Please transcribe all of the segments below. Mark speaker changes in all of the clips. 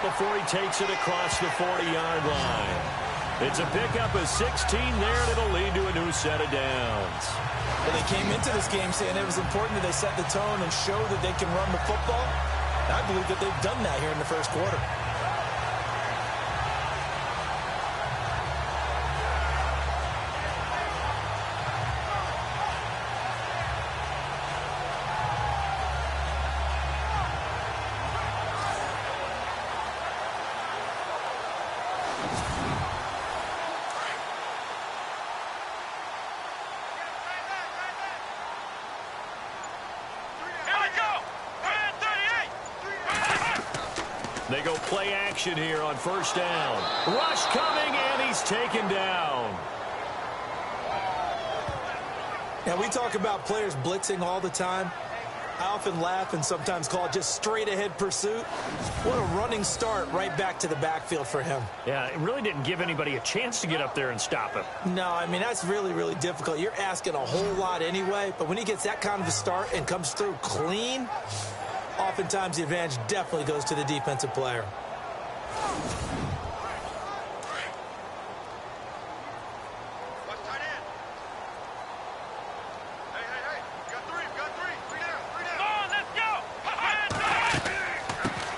Speaker 1: before he takes it across the 40-yard line. It's a pickup of 16 there, and it'll lead to a new set of downs.
Speaker 2: Well, they came into this game saying it was important that they set the tone and show that they can run the football. And I believe that they've done that here in the first quarter.
Speaker 1: They go play action here on first down. Rush coming, and he's taken down.
Speaker 2: Now, we talk about players blitzing all the time. I often laugh and sometimes call it just straight-ahead pursuit. What a running start right back to the backfield for him.
Speaker 1: Yeah, it really didn't give anybody a chance to get up there and stop him.
Speaker 2: No, I mean, that's really, really difficult. You're asking a whole lot anyway, but when he gets that kind of a start and comes through clean, oftentimes the advantage definitely goes to the defensive player.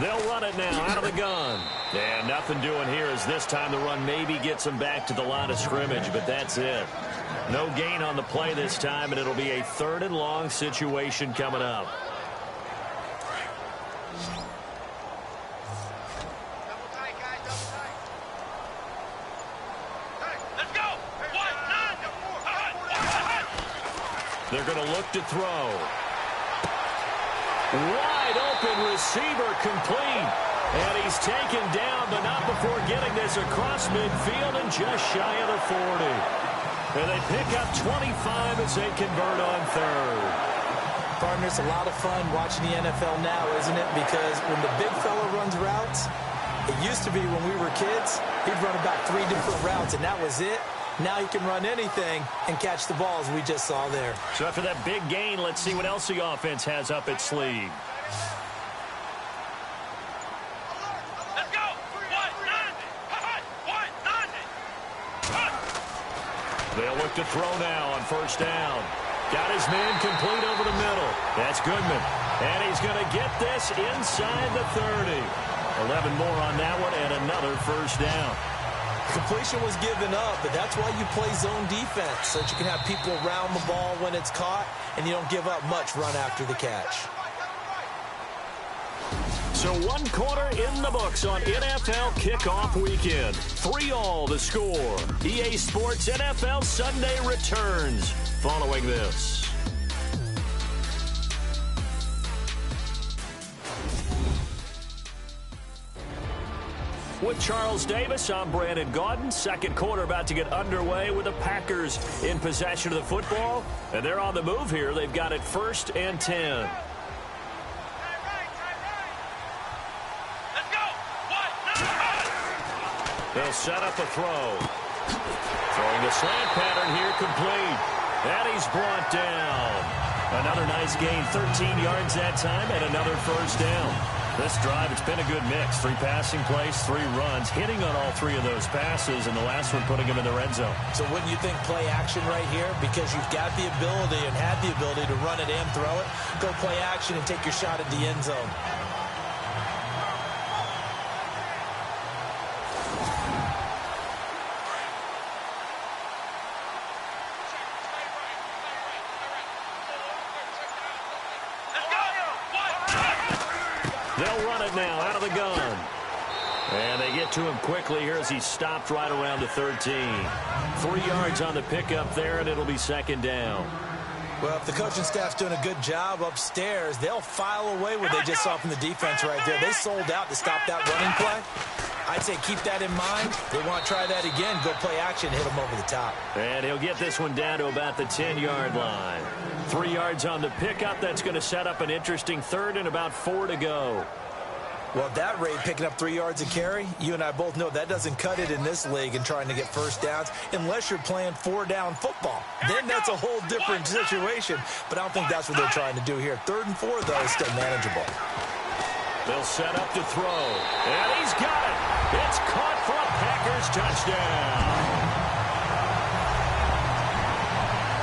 Speaker 1: They'll run it now out of the gun. And nothing doing here as this time the run maybe gets them back to the line of scrimmage, but that's it. No gain on the play this time, and it'll be a 3rd and long situation coming up. They're going to look to throw. Wide open receiver complete. And he's taken down, but not before getting this across midfield and just shy of the 40. And they pick up 25 as they convert on 3rd.
Speaker 2: Partner, it's a lot of fun watching the NFL now, isn't it? Because when the big fella runs routes, it used to be when we were kids, he'd run about 3 different routes, and that was it. Now he can run anything and catch the balls we just saw there.
Speaker 1: So after that big gain, let's see what else the offense has up its sleeve.
Speaker 3: Let's go!
Speaker 1: They'll look to throw now on first down. Got his man complete over the middle. That's Goodman. And he's going to get this inside the 30. 11 more on that one and another first down.
Speaker 2: Completion was given up, but that's why you play zone defense, so that you can have people around the ball when it's caught, and you don't give up much run after the catch.
Speaker 1: So 1 quarter in the books on NFL kickoff weekend. 3-all the score. EA Sports NFL Sunday returns following this. With Charles Davis, I'm Brandon Gaudin. Second quarter about to get underway with the Packers in possession of the football. And they're on the move here. They've got it 1st and 10. They'll set up a throw. Throwing the slant pattern here complete. And he's brought down. Another nice gain, 13 yards that time, and another first down. This drive, it's been a good mix. 3 passing plays, 3 runs, hitting on all 3 of those passes, and the last one putting him in the red zone.
Speaker 2: So wouldn't you think play action right here? Because you've got the ability and had the ability to run it and throw it. Go play action and take your shot at the end zone.
Speaker 1: They'll run it now out of the gun. And they get to him quickly here as he stopped right around the 13. 3 yards on the pickup there, and it'll be 2nd down.
Speaker 2: Well, if the coaching staff's doing a good job upstairs, they'll file away what they just saw from the defense right there. They sold out to stop that running play. I'd say keep that in mind. They want to try that again, go play action, hit them over the top.
Speaker 1: And he'll get this one down to about the 10-yard line. 3 yards on the pickup. That's going to set up an interesting 3rd and about 4 to go.
Speaker 2: Well, at that rate, picking up 3 yards a carry, you and I both know that doesn't cut it in this league and trying to get first downs unless you're playing 4-down football. Then that's a whole different situation, but I don't think that's what they're trying to do here. 3rd and 4, though, is still manageable.
Speaker 1: They'll set up to throw. And he's touchdown.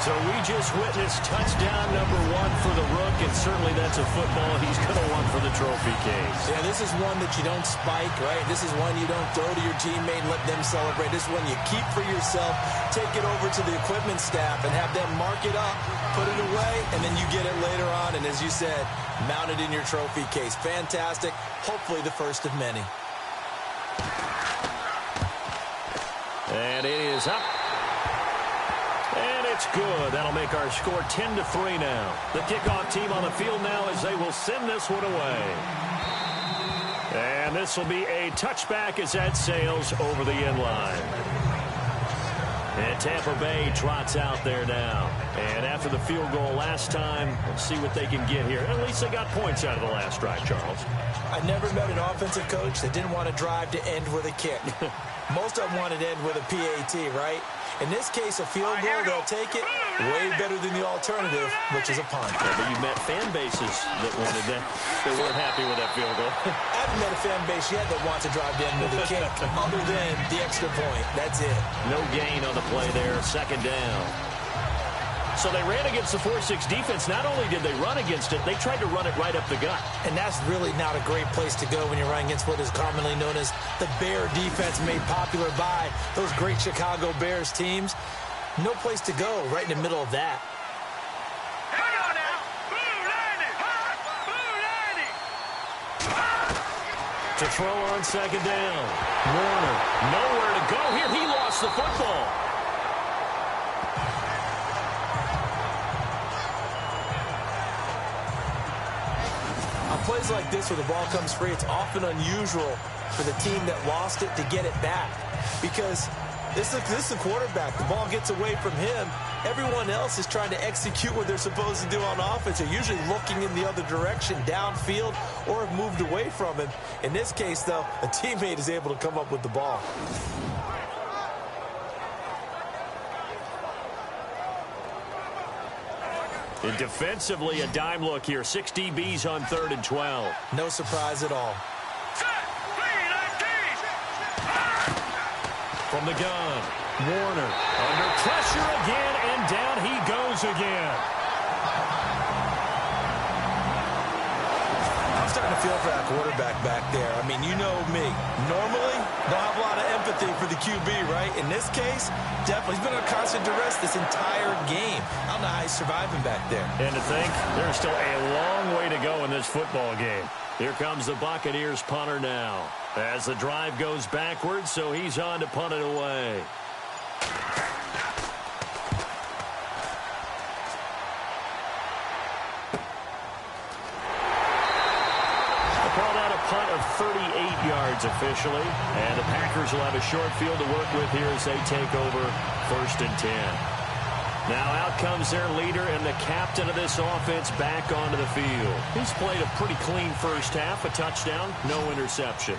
Speaker 1: So we just witnessed touchdown number 1 for the Rook, and certainly that's a football he's going to want for the trophy case.
Speaker 2: Yeah, this is one that you don't spike, right? This is one you don't throw to your teammate and let them celebrate. This is one you keep for yourself, take it over to the equipment staff and have them mark it up, put it away, and then you get it later on. And as you said, mount it in your trophy case. Fantastic. Hopefully the first of many.
Speaker 1: And it is up. And it's good. That'll make our score 10-3 now. The kickoff team on the field now as they will send this one away. And this will be a touchback as that sails over the end line. And Tampa Bay trots out there now. And after the field goal last time, we'll see what they can get here. At least they got points out of the last drive, Charles.
Speaker 2: I never met an offensive coach that didn't want to drive to end with a kick. Most of them wanted to end with a PAT, right? In this case, a field goal, they'll take it way better than the alternative, which is a punt.
Speaker 1: Yeah, but you've met fan bases that wanted that. They weren't happy with that field goal.
Speaker 2: I haven't met a fan base yet that wants to drive in with a kick other than the extra point. That's it.
Speaker 1: No gain on the play there. Second down. So they ran against the 4-6 defense. Not only did they run against it, they tried to run it right up the gut.
Speaker 2: And that's really not a great place to go when you're running against what is commonly known as the Bear defense, made popular by those great Chicago Bears teams. No place to go right in the middle of that.
Speaker 3: Hang on now.
Speaker 1: To throw on second down. Warner, nowhere to go here. He lost the football.
Speaker 2: Plays like this where the ball comes free, it's often unusual for the team that lost it to get it back, because this is the quarterback. The ball gets away from him. Everyone else is trying to execute what they're supposed to do on offense. They're usually looking in the other direction, downfield, or have moved away from him. In this case, though, a teammate is able to come up with the ball.
Speaker 1: And defensively, a dime look here. 6 DBs on 3rd and 12.
Speaker 2: No surprise at all.
Speaker 1: From the gun, Warner under pressure again, and down he goes again.
Speaker 2: I'm starting to feel for that quarterback back there. I mean, you know me. Normally, don't have a lot of empathy for the QB, right? In this case, definitely. He's been under constant duress this entire game. I don't know how he's surviving back there.
Speaker 1: And to think, there's still a long way to go in this football game. Here comes the Buccaneers punter now. As the drive goes backwards, so he's on to punt it away. Called out a punt of 38 yards officially. And the Packers will have a short field to work with here as they take over 1st and 10. Now out comes their leader and the captain of this offense back onto the field. He's played a pretty clean first half, a touchdown, no interceptions.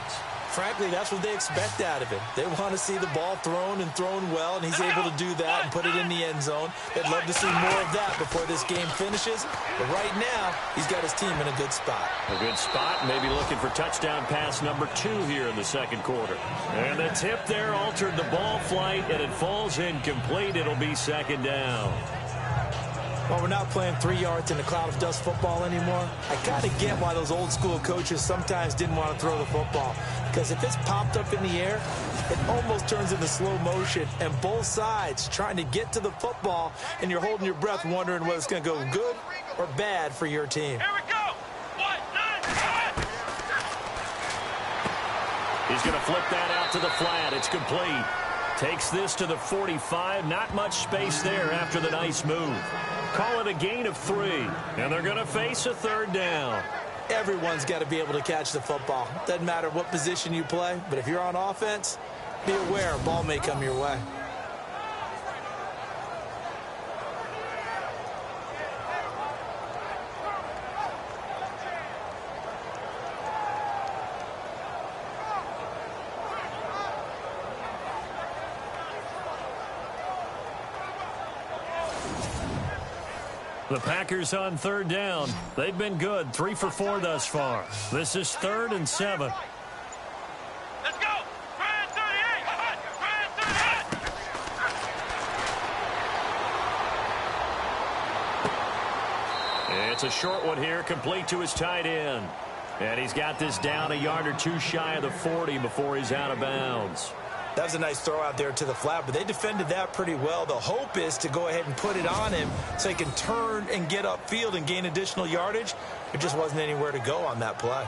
Speaker 2: Frankly, that's what they expect out of him. They want to see the ball thrown and thrown well, and he's able to do that and put it in the end zone. They'd love to see more of that before this game finishes. But right now, he's got his team in a good spot.
Speaker 1: A good spot, maybe looking for touchdown pass number 2 here in the second quarter. And the tip there altered the ball flight, and it falls incomplete. It'll be second down.
Speaker 2: Well, we're not playing 3 yards in a cloud of dust football anymore. I kind of get why those old school coaches sometimes didn't want to throw the football. Because if it's popped up in the air, it almost turns into slow motion. And both sides trying to get to the football, and you're holding your breath wondering whether it's going to go good or bad for your team.
Speaker 3: Here we go. 1, 9, 1.
Speaker 1: He's going to flip that out to the flat. It's complete. Takes this to the 45. Not much space there after the nice move. Call it a gain of 3. And they're going to face a 3rd down.
Speaker 2: Everyone's got to be able to catch the football. Doesn't matter what position you play, but if you're on offense, be aware a ball may come your way.
Speaker 1: The Packers on 3rd down. They've been good. 3 for 4 thus far. This is 3rd and 7.
Speaker 3: Let's go. 38.
Speaker 1: It's a short one here, complete to his tight end. And he's got this down a yard or two shy of the 40 before he's out of bounds.
Speaker 2: That was a nice throw out there to the flat, but they defended that pretty well. The hope is to go ahead and put it on him so he can turn and get upfield and gain additional yardage. There just wasn't anywhere to go on that play.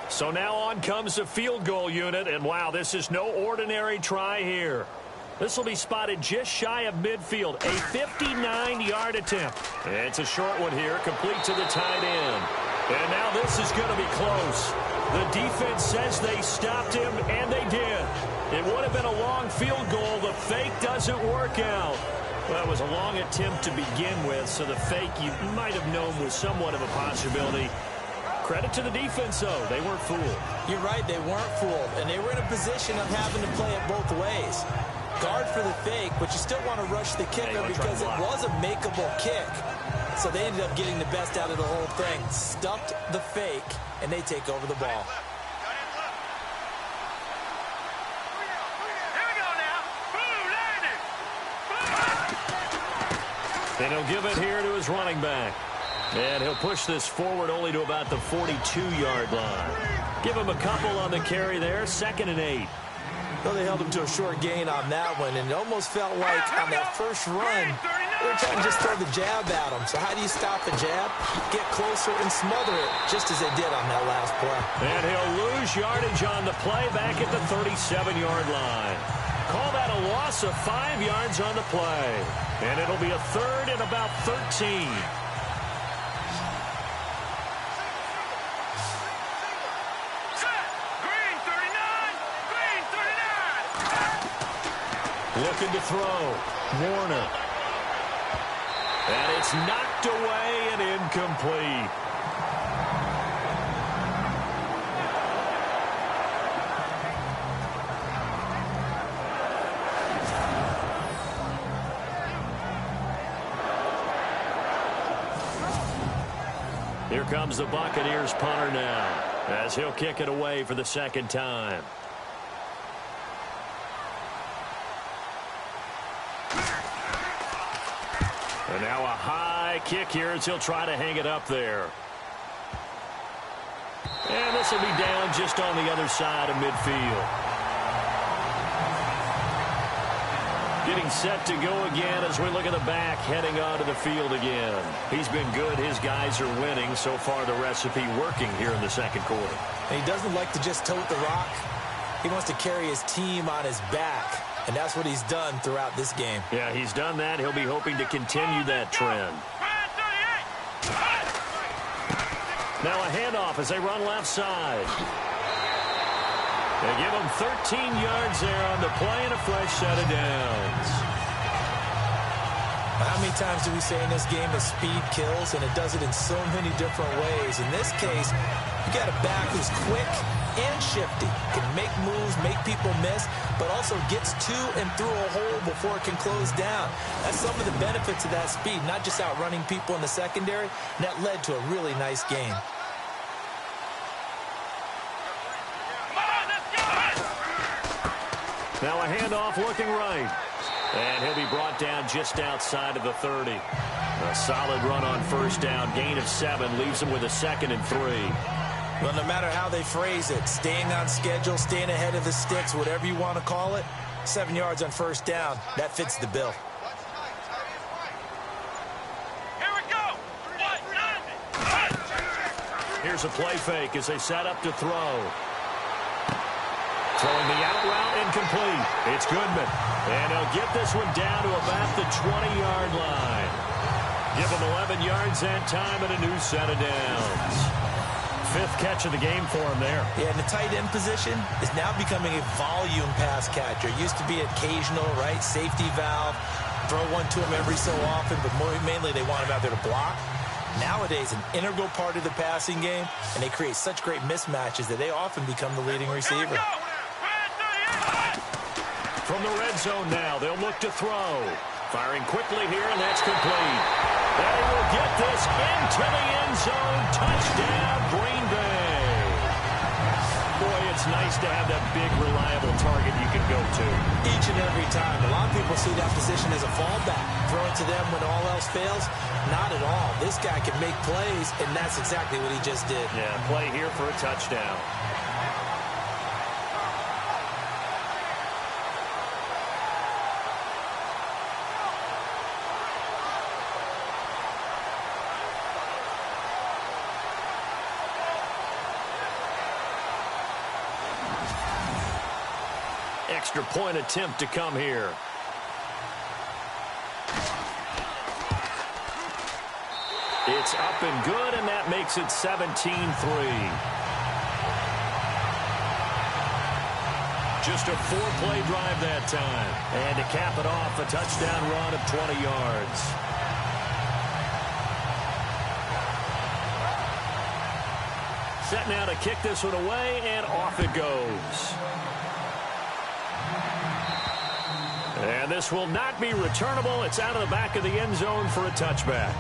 Speaker 1: So now on comes the field goal unit, and wow, this is no ordinary try here. This will be spotted just shy of midfield, a 59-yard attempt. It's a short one here, complete to the tight end. And now this is going to be close. The defense says they stopped him, and they did. It would have been a long field goal. The fake doesn't work out. Well, it was a long attempt to begin with, so the fake you might have known was somewhat of a possibility. Credit to the defense, though. They weren't fooled.
Speaker 2: You're right, they weren't fooled, and they were in a position of having to play it both ways. Guard for the fake, but you still want to rush the kicker because it was a makeable kick. So they ended up getting the best out of the whole thing. Stuffed the fake, and they take over the ball.
Speaker 3: Here we go now. Boom, landed.
Speaker 1: And he'll give it here to his running back. And he'll push this forward only to about the 42-yard line. Give him a couple on the carry there, 2nd and 8.
Speaker 2: Well, they held him to a short gain on that one, and it almost felt like on that first run, they were trying to just throw the jab at him. So how do you stop the jab? Get closer and smother it, just as they did on that last play.
Speaker 1: And he'll lose yardage on the play back at the 37-yard line. Call that a loss of 5 yards on the play. And it'll be a 3rd and about 13. Looking to throw. Warner. And it's knocked away and incomplete. Here comes the Buccaneers punter now, as he'll kick it away for the 2nd time. And now a high kick here as he'll try to hang it up there. And this will be down just on the other side of midfield. Getting set to go again as we look at the back heading onto the field again. He's been good. His guys are winning. So far the recipe working here in the 2nd quarter.
Speaker 2: And he doesn't like to just tote the rock. He wants to carry his team on his back. And that's what he's done throughout this game.
Speaker 1: Yeah, he's done that. He'll be hoping to continue that trend. Now a handoff as they run left side. They give him 13 yards there on the play and a fresh set of downs.
Speaker 2: How many times do we say in this game that speed kills, and it does it in so many different ways? In this case, you got a back who's quick and shifty, can make moves, make people miss, but also gets to and through a hole before it can close down. That's some of the benefits of that speed, not just outrunning people in the secondary. And that led to a really nice game.
Speaker 1: Now a handoff looking right. And he'll be brought down just outside of the 30. A solid run on 1st down. Gain of 7 leaves him with a 2nd and 3.
Speaker 2: Well, no matter how they phrase it, staying on schedule, staying ahead of the sticks, whatever you want to call it, 7 yards on 1st down, that fits the bill.
Speaker 3: Here we go.
Speaker 1: Here's a play fake as they set up to throw. Throwing the out route incomplete. It's Goodman. And he'll get this one down to about the 20-yard line. Give him 11 yards that time and a new set of downs. 5th catch of the game for him there.
Speaker 2: Yeah, and the tight end position is now becoming a volume pass catcher. It used to be occasional, right? Safety valve. Throw one to him every so often, but mainly they want him out there to block. Nowadays, an integral part of the passing game, and they create such great mismatches that they often become the leading receiver.
Speaker 1: From the red zone now, they'll look to throw. Firing quickly here, and that's complete. They will get this into the end zone. Touchdown, Green Bay. it's nice to have that big, reliable target you can go to.
Speaker 2: Each and every time. A lot of people see that position as a fallback. Throw it to them when all else fails. Not at all. This guy can make plays, and that's exactly what he just did.
Speaker 1: Yeah, play here for a touchdown. Extra point attempt to come here. It's up and good, and that makes it 17-3. Just a 4-play drive that time. And to cap it off, a touchdown run of 20 yards. Set now to kick this one away, and off it goes. And this will not be returnable. It's out of the back of the end zone for a touchback.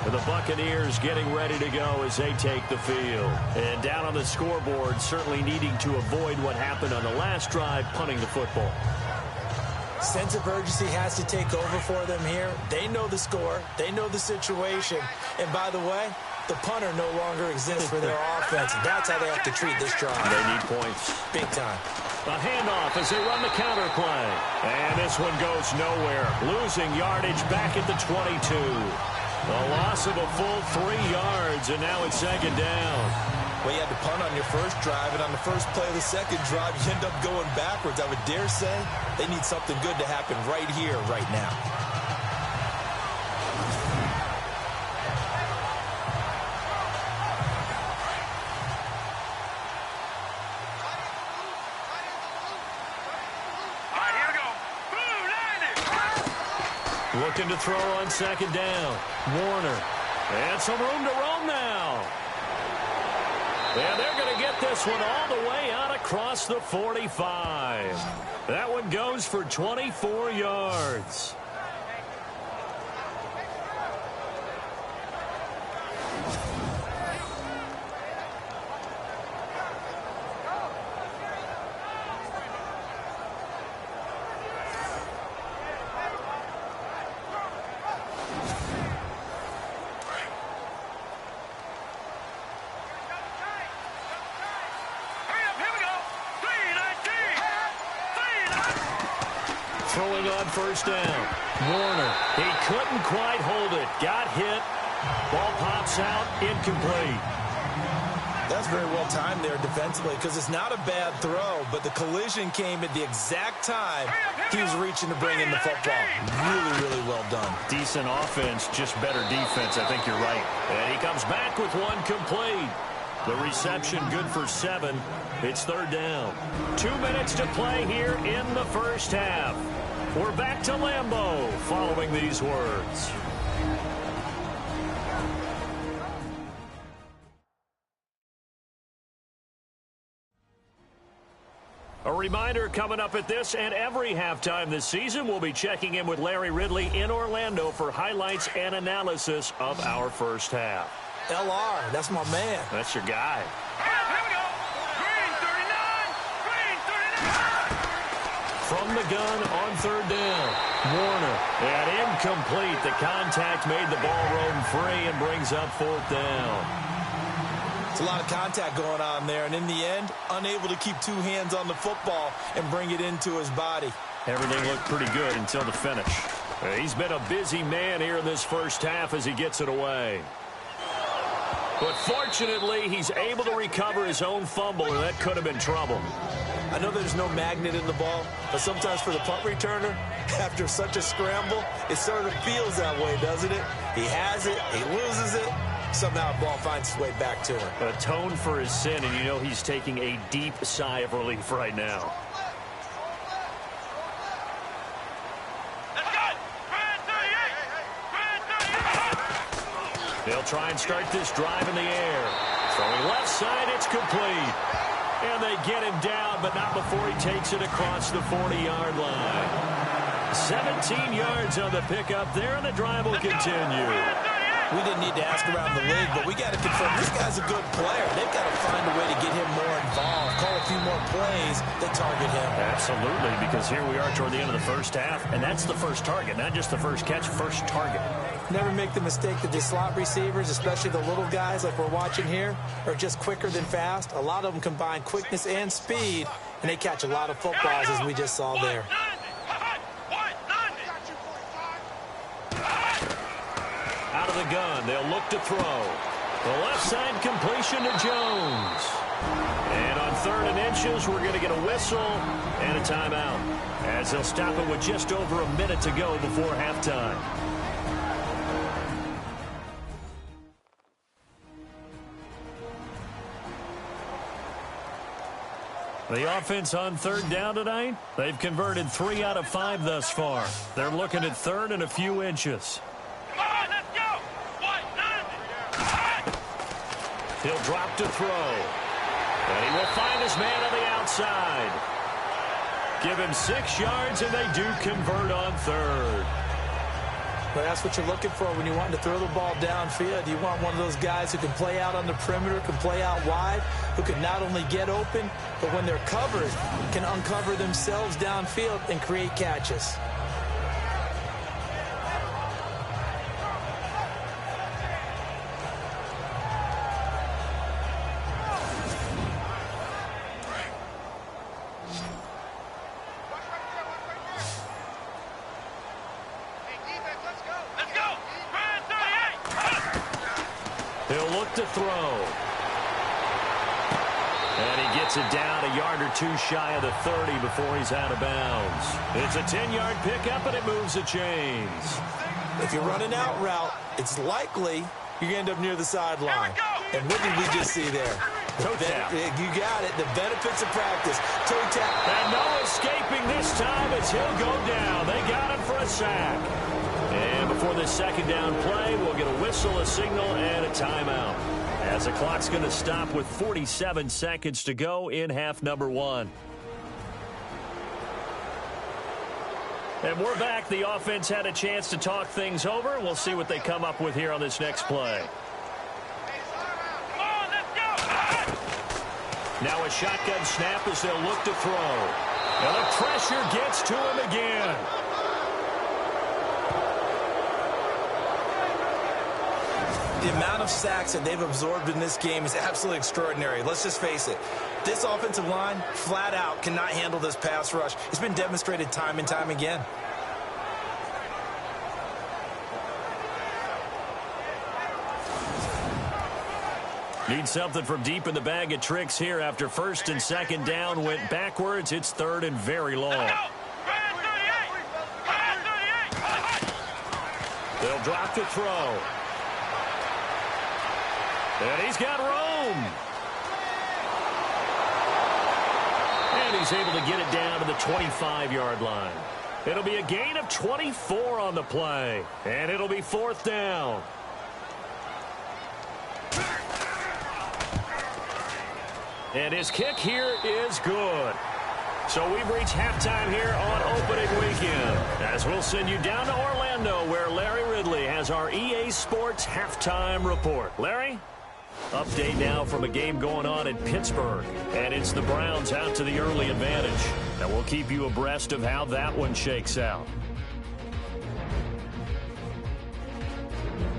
Speaker 1: The Buccaneers getting ready to go as they take the field. And down on the scoreboard, certainly needing to avoid what happened on the last drive, punting the football.
Speaker 2: Sense of urgency has to take over for them here. They know the score. They know the situation. And by the way, the punter no longer exists for their offense. That's how they have to treat this drive.
Speaker 1: They need points.
Speaker 2: Big time.
Speaker 1: A handoff as they run the counter play. And this one goes nowhere. Losing yardage back at the 22. A loss of a full 3 yards, and now it's second down.
Speaker 2: Well, you had to punt on your first drive, and on the first play of the second drive, you end up going backwards. I would dare say they need something good to happen right here, right now.
Speaker 1: Looking to throw on second down. Warner. And some room to roam now. And they're going to get this one all the way out across the 45. That one goes for 24 yards. Throwing on first down. Warner. He couldn't quite hold it. Got hit. Ball pops out. Incomplete.
Speaker 2: That's very well timed there defensively because it's not a bad throw, but the collision came at the exact time he was reaching to bring in the football. Really, really well done.
Speaker 1: Decent offense, just better defense. I think you're right. And he comes back with one complete. The reception good for 7. It's third down. 2 minutes to play here in the first half. We're back to Lambeau following these words. A reminder coming up at this and every halftime this season, we'll be checking in with Larry Ridley in Orlando for highlights and analysis of our first half.
Speaker 2: LR, that's my man.
Speaker 1: That's your guy.
Speaker 3: Here we go. Green 39.
Speaker 1: From the gun on third down. Warner. And incomplete. The contact made the ball roam free and brings up fourth down.
Speaker 2: It's a lot of contact going on there, and in the end, unable to keep 2 hands on the football and bring it into his body.
Speaker 1: Everything looked pretty good until the finish. He's been a busy man here in this first half as he gets it away. But fortunately, he's able to recover his own fumble, and that could have been trouble.
Speaker 2: I know there's no magnet in the ball, but sometimes for the punt returner, after such a scramble, it sort of feels that way, doesn't it? He has it, he loses it, somehow the ball finds its way back to him.
Speaker 1: Atone for his sin, and you know he's taking a deep sigh of relief right now. They'll try and start this drive in the air. Throwing left side, it's complete. And they get him down, but not before he takes it across the 40-yard line. 17 yards on the pickup there, and the drive will continue.
Speaker 2: We didn't need to ask around the league, but we got to confirm this guy's a good player. They've got to find a way to get him more involved, call a few more plays that target him.
Speaker 1: Absolutely, because here we are toward the end of the first half, and that's the first target, not just the first catch, first target.
Speaker 2: Never make the mistake that the slot receivers, especially the little guys like we're watching here, are just quicker than fast. A lot of them combine quickness and speed, and they catch a lot of footballs, as we just saw there.
Speaker 1: Out of the gun, they'll look to throw. The left side completion to Jones. And on 3rd and inches, we're going to get a whistle and a timeout, as they'll stop it with just over a minute to go before halftime. The offense on 3rd down tonight, they've converted 3 out of 5 thus far. They're looking at 3rd and a few inches. He'll drop to throw. And he will find his man on the outside. Give him 6 yards, and they do convert on 3rd.
Speaker 2: But that's what you're looking for when you want to throw the ball downfield. You want one of those guys who can play out on the perimeter, can play out wide, who can not only get open, but when they're covered, can uncover themselves downfield and create catches.
Speaker 1: To throw. And he gets it down a yard or 2 shy of the 30 before he's out of bounds. It's a 10-yard pickup, and it moves the chains.
Speaker 2: If you're running out route, it's likely you're going to end up near the sideline. And what did we just see there?
Speaker 1: Toe tap.
Speaker 2: You got it. The benefits of practice. Toe tap.
Speaker 1: And no escaping this time as he'll go down. They got him for a sack. And before this 2nd down play, we'll get a whistle, a signal, and a timeout, as the clock's going to stop with 47 seconds to go in half number 1. And we're back. The offense had a chance to talk things over. We'll see what they come up with here on this next play. Now a shotgun snap as they'll look to throw. And the pressure gets to him again.
Speaker 2: The amount of sacks that they've absorbed in this game is absolutely extraordinary. Let's just face it. This offensive line, flat out, cannot handle this pass rush. It's been demonstrated time and time again.
Speaker 1: Need something from deep in the bag of tricks here after 1st and 2nd down went backwards. It's 3rd and very long. They'll drop to throw. And he's got room. And he's able to get it down to the 25-yard line. It'll be a gain of 24 on the play. And it'll be 4th down. And his kick here is good. So we've reached halftime here on opening weekend, as we'll send you down to Orlando, where Larry Ridley has our EA Sports halftime report. Larry? Update now from a game going on in Pittsburgh, and it's the Browns out to the early advantage. And we'll keep you abreast of how that one shakes out.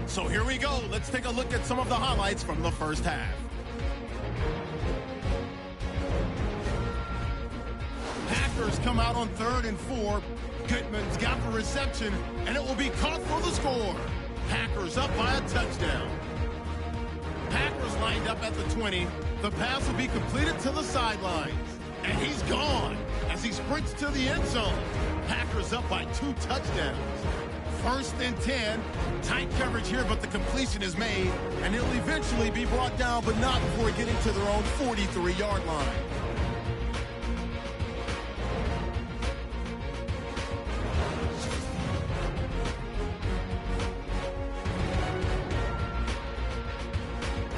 Speaker 4: So here we go. Let's take a look at some of the highlights from the first half. Packers come out on 3rd and 4. Goodman's got the reception, and it will be caught for the score. Packers up by a touchdown. Packers lined up at the 20. The pass will be completed to the sidelines. And he's gone as he sprints to the end zone. Packers up by 2 touchdowns. 1st and 10. Tight coverage here, but the completion is made. And it'll eventually be brought down, but not before getting to their own 43-yard line.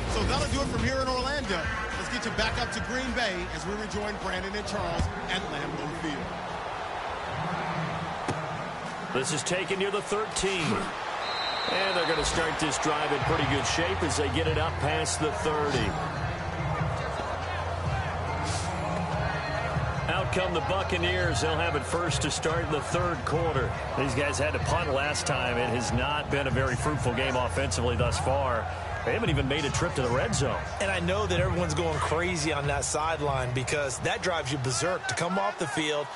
Speaker 4: So that'll do it from here in Orlando. Let's get you back up to Green Bay as we rejoin Brandon and Charles at Lambeau Field.
Speaker 1: This is taken near the 13. And they're going to start this drive in pretty good shape as they get it up past the 30. Out come the Buccaneers. They'll have it first to start the third quarter. These guys had to punt last time. It has not been a very fruitful game offensively thus far. They haven't even made a trip to the red zone.
Speaker 2: And I know that everyone's going crazy on that sideline because that drives you berserk to come off the field,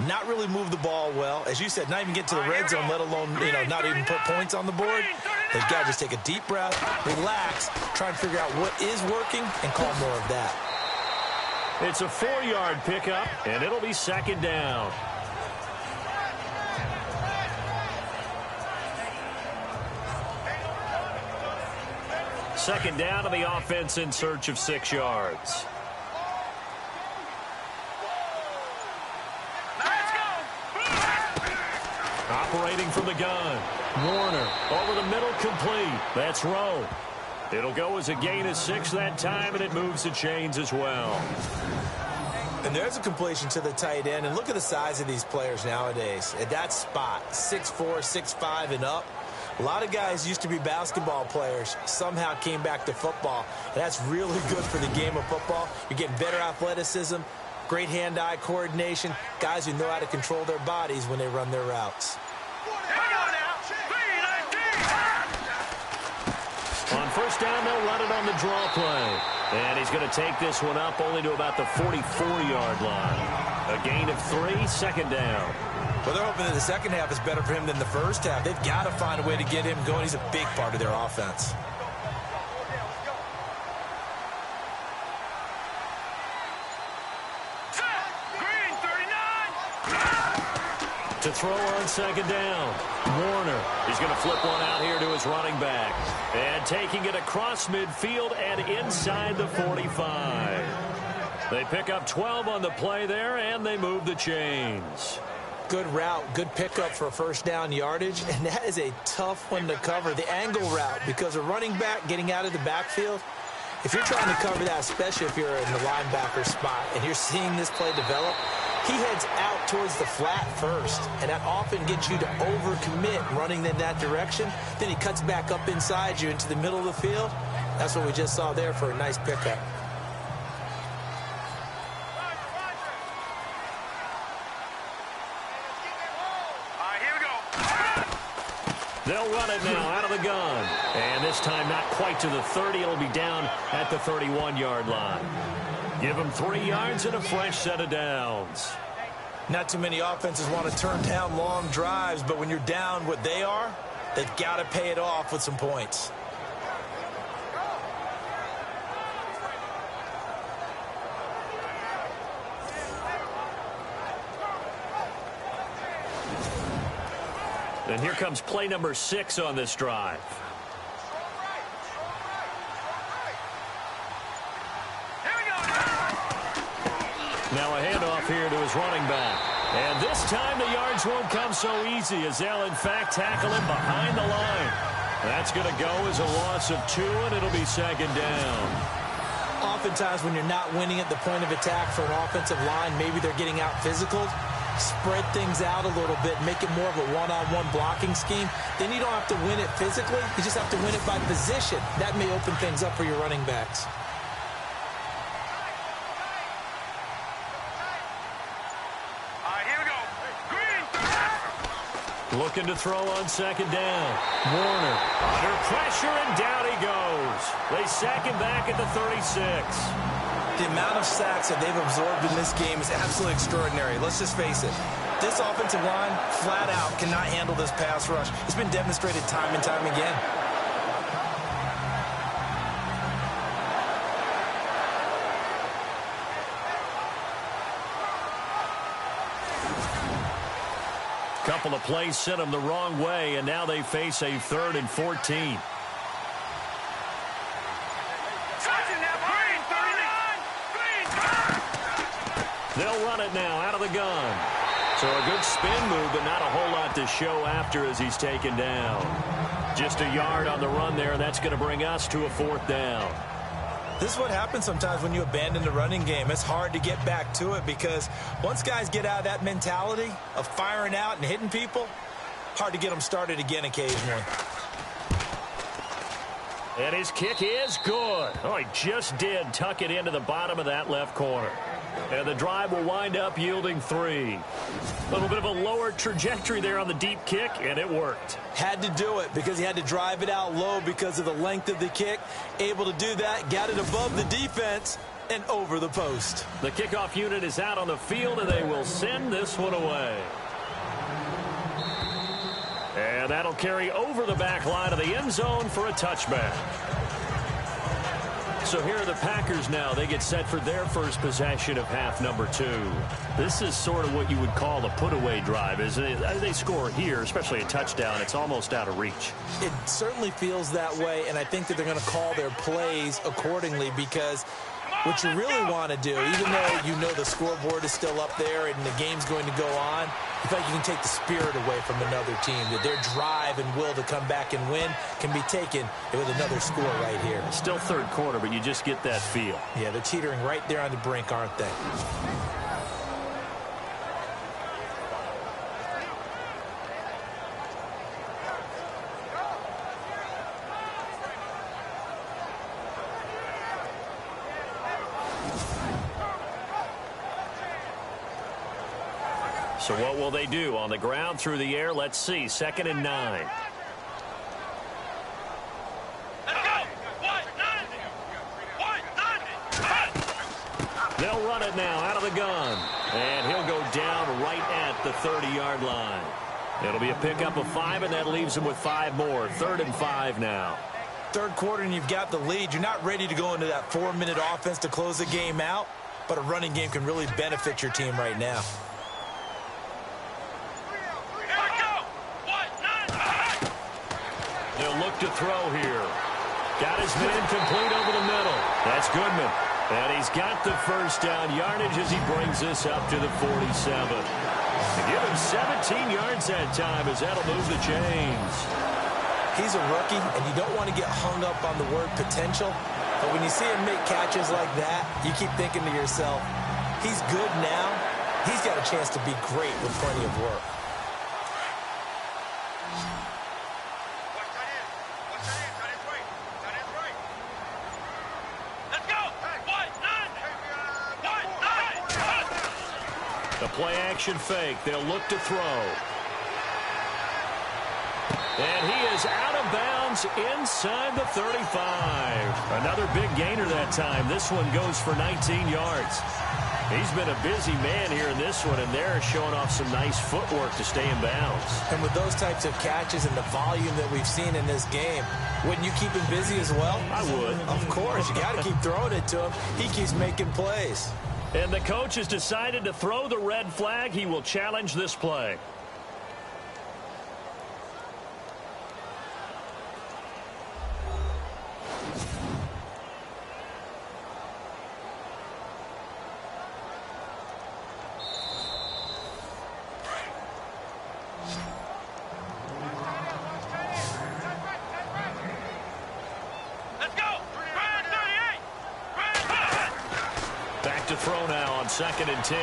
Speaker 2: not really move the ball well. As you said, not even get to the red zone, let alone, not even put points on the board. They've got to just take a deep breath, relax, try and figure out what is working, and call more of that.
Speaker 1: It's a 4-yard pickup, and it'll be second down. Second down to the offense in search of 6 yards. Operating from the gun. Warner over the middle, complete. That's Rowe. It'll go as a gain of 6 that time, and it moves the chains as well.
Speaker 2: And there's a completion to the tight end. And look at the size of these players nowadays. At that spot, 6'4", 6'5", and up. A lot of guys used to be basketball players, somehow came back to football. And that's really good for the game of football. You're getting better athleticism, great hand-eye coordination, guys who know how to control their bodies when they run their routes.
Speaker 1: On first down, they'll run it on the draw play. And he's going to take this one up only to about the 44-yard line. A gain of 3, second down.
Speaker 2: Well, they're hoping that the second half is better for him than the first half. They've got to find a way to get him going. He's a big part of their offense.
Speaker 1: To throw on second down, Warner. He's going to flip one out here to his running back. And taking it across midfield and inside the 45. They pick up 12 on the play there, and they move the chains.
Speaker 2: Good route, good pickup for first down yardage, and that is a tough one to cover, the angle route, because a running back getting out of the backfield, if you're trying to cover that, especially if you're in the linebacker spot and you're seeing this play develop, he heads out towards the flat first, and that often gets you to overcommit running in that direction. Then he cuts back up inside you into the middle of the field. That's what we just saw there for a nice pickup.
Speaker 1: They'll run it now out of the gun. And this time not quite to the 30. It'll be down at the 31-yard line. Give them 3 yards and a fresh set of downs.
Speaker 2: Not too many offenses want to turn down long drives, but when you're down what they are, they've got to pay it off with some points.
Speaker 1: And here comes play number 6 on this drive. Now a handoff here to his running back. And this time the yards won't come so easy as they'll, in fact, tackle him behind the line. That's going to go as a loss of 2, and it'll be second down.
Speaker 2: Oftentimes when you're not winning at the point of attack for an offensive line, maybe they're getting out physical. Spread things out a little bit, make it more of a one-on-one blocking scheme. Then you don't have to win it physically. You just have to win it by position. That may open things up for your running backs.
Speaker 1: Looking to throw on second down. Warner under pressure, and down he goes. They sack him back at the 36.
Speaker 2: The amount of sacks that they've absorbed in this game is absolutely extraordinary. Let's just face it. This offensive line, flat out, cannot handle this pass rush. It's been demonstrated time and time again.
Speaker 1: Couple of plays sent them the wrong way, and now they face a 3rd and 14. They'll run it now out of the gun. So a good spin move, but not a whole lot to show after as he's taken down. Just a yard on the run there, and that's going to bring us to a 4th down.
Speaker 2: This is what happens sometimes when you abandon the running game. It's hard to get back to it because once guys get out of that mentality of firing out and hitting people, hard to get them started again occasionally.
Speaker 1: And his kick is good. Oh, he just did tuck it into the bottom of that left corner. And the drive will wind up yielding 3. A little bit of a lower trajectory there on the deep kick, and it worked.
Speaker 2: Had to do it because he had to drive it out low because of the length of the kick. Able to do that, got it above the defense and over the post.
Speaker 1: The kickoff unit is out on the field, and they will send this one away. And that'll carry over the back line of the end zone for a touchback. So here are the Packers now. They get set for their first possession of half number 2. This is sort of what you would call a put-away drive, isn't it? They score here, especially a touchdown. It's almost out of reach.
Speaker 2: It certainly feels that way, and I think that they're going to call their plays accordingly because what you really want to do, even though you know the scoreboard is still up there and the game's going to go on, you feel like you can take the spirit away from another team, that their drive and will to come back and win can be taken with another score right here.
Speaker 1: Still third quarter, but you just get that feel.
Speaker 2: Yeah, they're teetering right there on the brink, aren't they?
Speaker 1: So what will they do? On the ground, through the air, let's see. 2nd and 9. They'll run it now out of the gun. And he'll go down right at the 30-yard line. It'll be a pickup of 5, and that leaves him with 5 more. 3rd and 5 now.
Speaker 2: Third quarter, and you've got the lead. You're not ready to go into that 4-minute offense to close the game out, but a running game can really benefit your team right now.
Speaker 1: They'll look to throw here. Got his man complete over the middle. That's Goodman. And he's got the first down yardage as he brings this up to the 47. To give him 17 yards that time as that'll move the chains.
Speaker 2: He's a rookie, and you don't want to get hung up on the word potential. But when you see him make catches like that, you keep thinking to yourself, he's good now. He's got a chance to be great with plenty of work.
Speaker 1: The play-action fake. They'll look to throw. And he is out of bounds inside the 35. Another big gainer that time. This one goes for 19 yards. He's been a busy man here in this one, and they're showing off some nice footwork to stay in bounds.
Speaker 2: And with those types of catches and the volume that we've seen in this game, wouldn't you keep him busy as well?
Speaker 1: I would.
Speaker 2: Of course. You got to keep throwing it to him. He keeps making plays.
Speaker 1: And the coach has decided to throw the red flag. He will challenge this play. To throw now on 2nd and 10.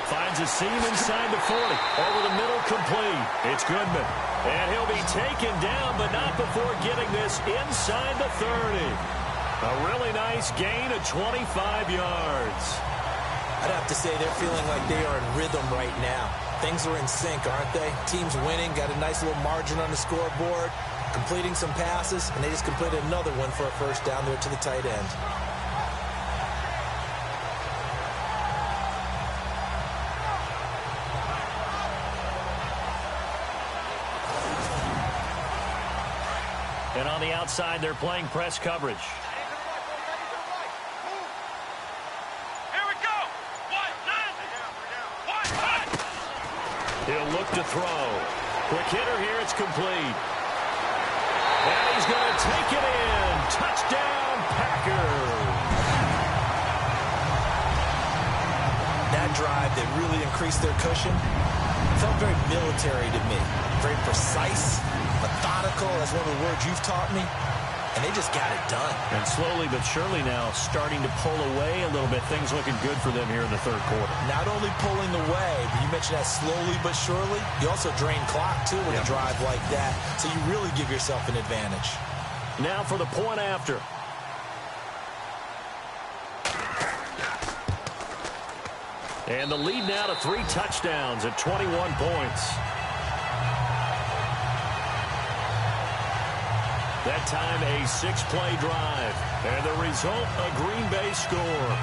Speaker 1: Finds a seam inside the 40. Over the middle, complete. It's Goodman. And he'll be taken down, but not before getting this inside the 30. A really nice gain of 25 yards.
Speaker 2: I'd have to say they're feeling like they are in rhythm right now. Things are in sync, aren't they? Team's winning, got a nice little margin on the scoreboard, completing some passes, and they just completed another one for a first down there to the tight end.
Speaker 1: And on the outside, they're playing press coverage.
Speaker 3: Here we go.
Speaker 1: He'll look to throw. Quick hitter here. It's complete. And he's going to take it in. Touchdown, Packers.
Speaker 2: That drive that really increased their cushion felt very military to me. Very precise, methodical, that's one of the words you've taught me, and they just got it done.
Speaker 1: And slowly but surely now starting to pull away a little bit. Things looking good for them here in the third quarter.
Speaker 2: Not only pulling away, but you mentioned that slowly but surely, you also drain clock too with a drive like that, so you really give yourself an advantage.
Speaker 1: Now for the point after. And the lead now to 3 touchdowns at 21 points. That time a 6-play drive. And the result, a Green Bay score.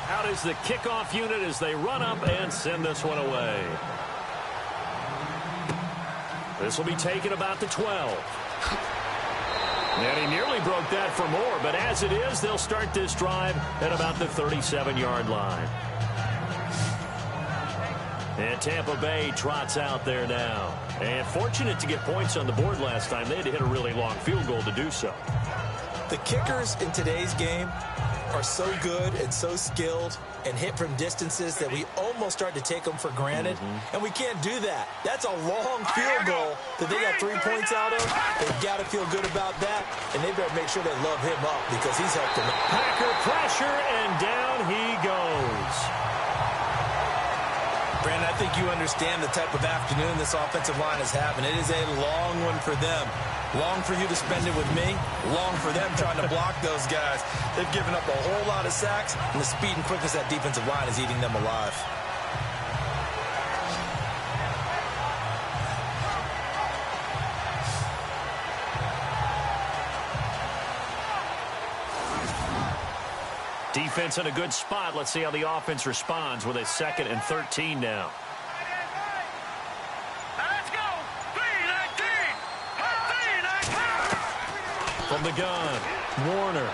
Speaker 1: Out is the kickoff unit as they run up and send this one away. This will be taken about the 12. And he nearly broke that for more, but as it is, they'll start this drive at about the 37-yard line. And Tampa Bay trots out there now. And fortunate to get points on the board last time. They had to hit a really long field goal to do so.
Speaker 2: The kickers in today's game are so good and so skilled and hit from distances that we almost start to take them for granted. And we can't do that. That's a long field goal that they got 3 points out of. They've got to feel good about that, and they better make sure they love him up because he's helped them.
Speaker 1: Packer pressure, and down he goes.
Speaker 2: Brandon, I think you understand the type of afternoon this offensive line is having. It is a long one for them. Long for you to spend it with me. Long for them trying to block those guys. They've given up a whole lot of sacks, and the speed and quickness of that defensive line is eating them alive.
Speaker 1: Defense in a good spot. Let's see how the offense responds with a 2nd and 13 now.
Speaker 3: Let's go. 3-19.
Speaker 1: From the gun, Warner.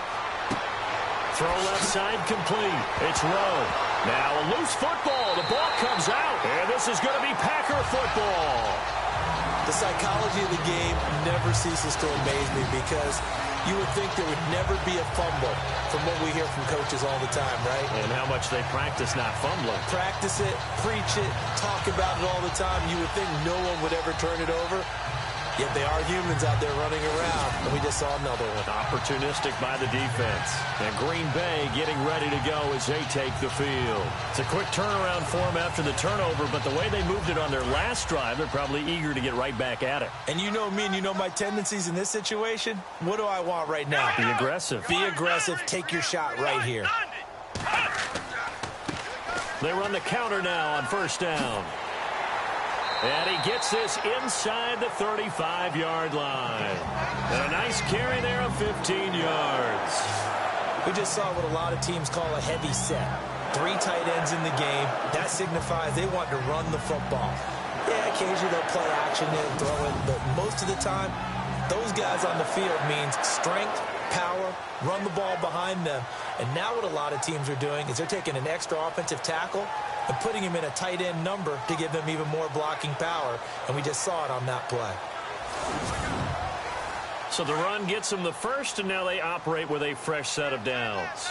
Speaker 1: Throw left side complete. It's Rowe. Now a loose football. The ball comes out. And this is going to be Packer football.
Speaker 2: The psychology of the game never ceases to amaze me because you would think there would never be a fumble from what we hear from coaches all the time, right?
Speaker 1: And how much they practice not fumbling.
Speaker 2: Practice it, preach it, talk about it all the time. You would think no one would ever turn it over. Yet they are humans out there running around, and we just saw another one.
Speaker 1: Opportunistic by the defense. And Green Bay getting ready to go as they take the field. It's a quick turnaround for them after the turnover, but the way they moved it on their last drive, they're probably eager to get right back at it.
Speaker 2: And you know me and you know my tendencies in this situation. What do I want right now?
Speaker 1: Be aggressive.
Speaker 2: Be aggressive. Take your shot right here.
Speaker 1: They run the counter now on 1st down. And he gets this inside the 35-yard line. And a nice carry there of 15 yards.
Speaker 2: We just saw what a lot of teams call a heavy set. 3 tight ends in the game. That signifies they want to run the football. Yeah, occasionally they'll play action and throw it, but most of the time, those guys on the field means strength, power, run the ball behind them. And now what a lot of teams are doing is they're taking an extra offensive tackle and putting him in a tight end number to give them even more blocking power. And we just saw it on that play.
Speaker 1: So the run gets them the first, and now they operate with a fresh set of downs.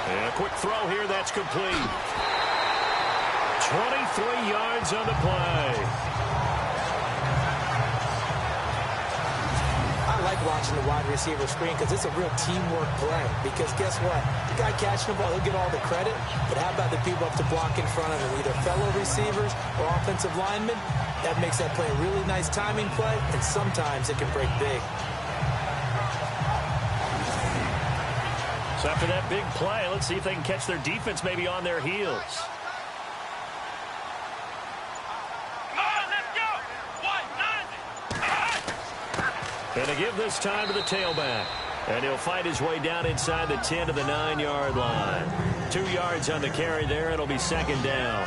Speaker 1: And a quick throw here, that's complete. 23 yards on the play.
Speaker 2: I like watching the wide receiver screen because it's a real teamwork play. Because guess what? The guy catching the ball, he'll get all the credit. But how about the people up to block in front of him, either fellow receivers or offensive linemen? That makes that play a really nice timing play, and sometimes it can break big.
Speaker 1: So after that big play, let's see if they can catch their defense maybe on their heels. And to give this time to the tailback. And he'll fight his way down inside the 10 to the 9-yard line. 2 yards on the carry there. It'll be 2nd down.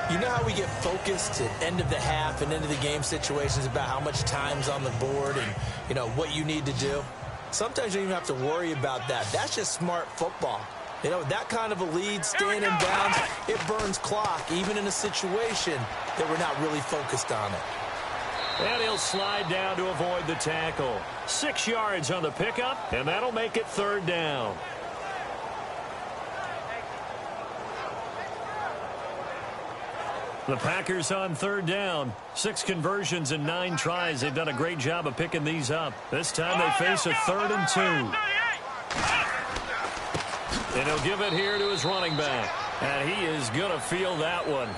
Speaker 2: You know how we get focused at end of the half and into the game situations about how much time's on the board and, you know, what you need to do? Sometimes you don't even have to worry about that. That's just smart football. You know, that kind of a lead, staying in bounds, it burns clock, even in a situation that we're not really focused on it.
Speaker 1: And he'll slide down to avoid the tackle. 6 yards on the pickup, and that'll make it 3rd down. The Packers on third down. 6 conversions and 9 tries. They've done a great job of picking these up. This time they face a 3rd and 2. And he'll give it here to his running back. And he is going to feel that one.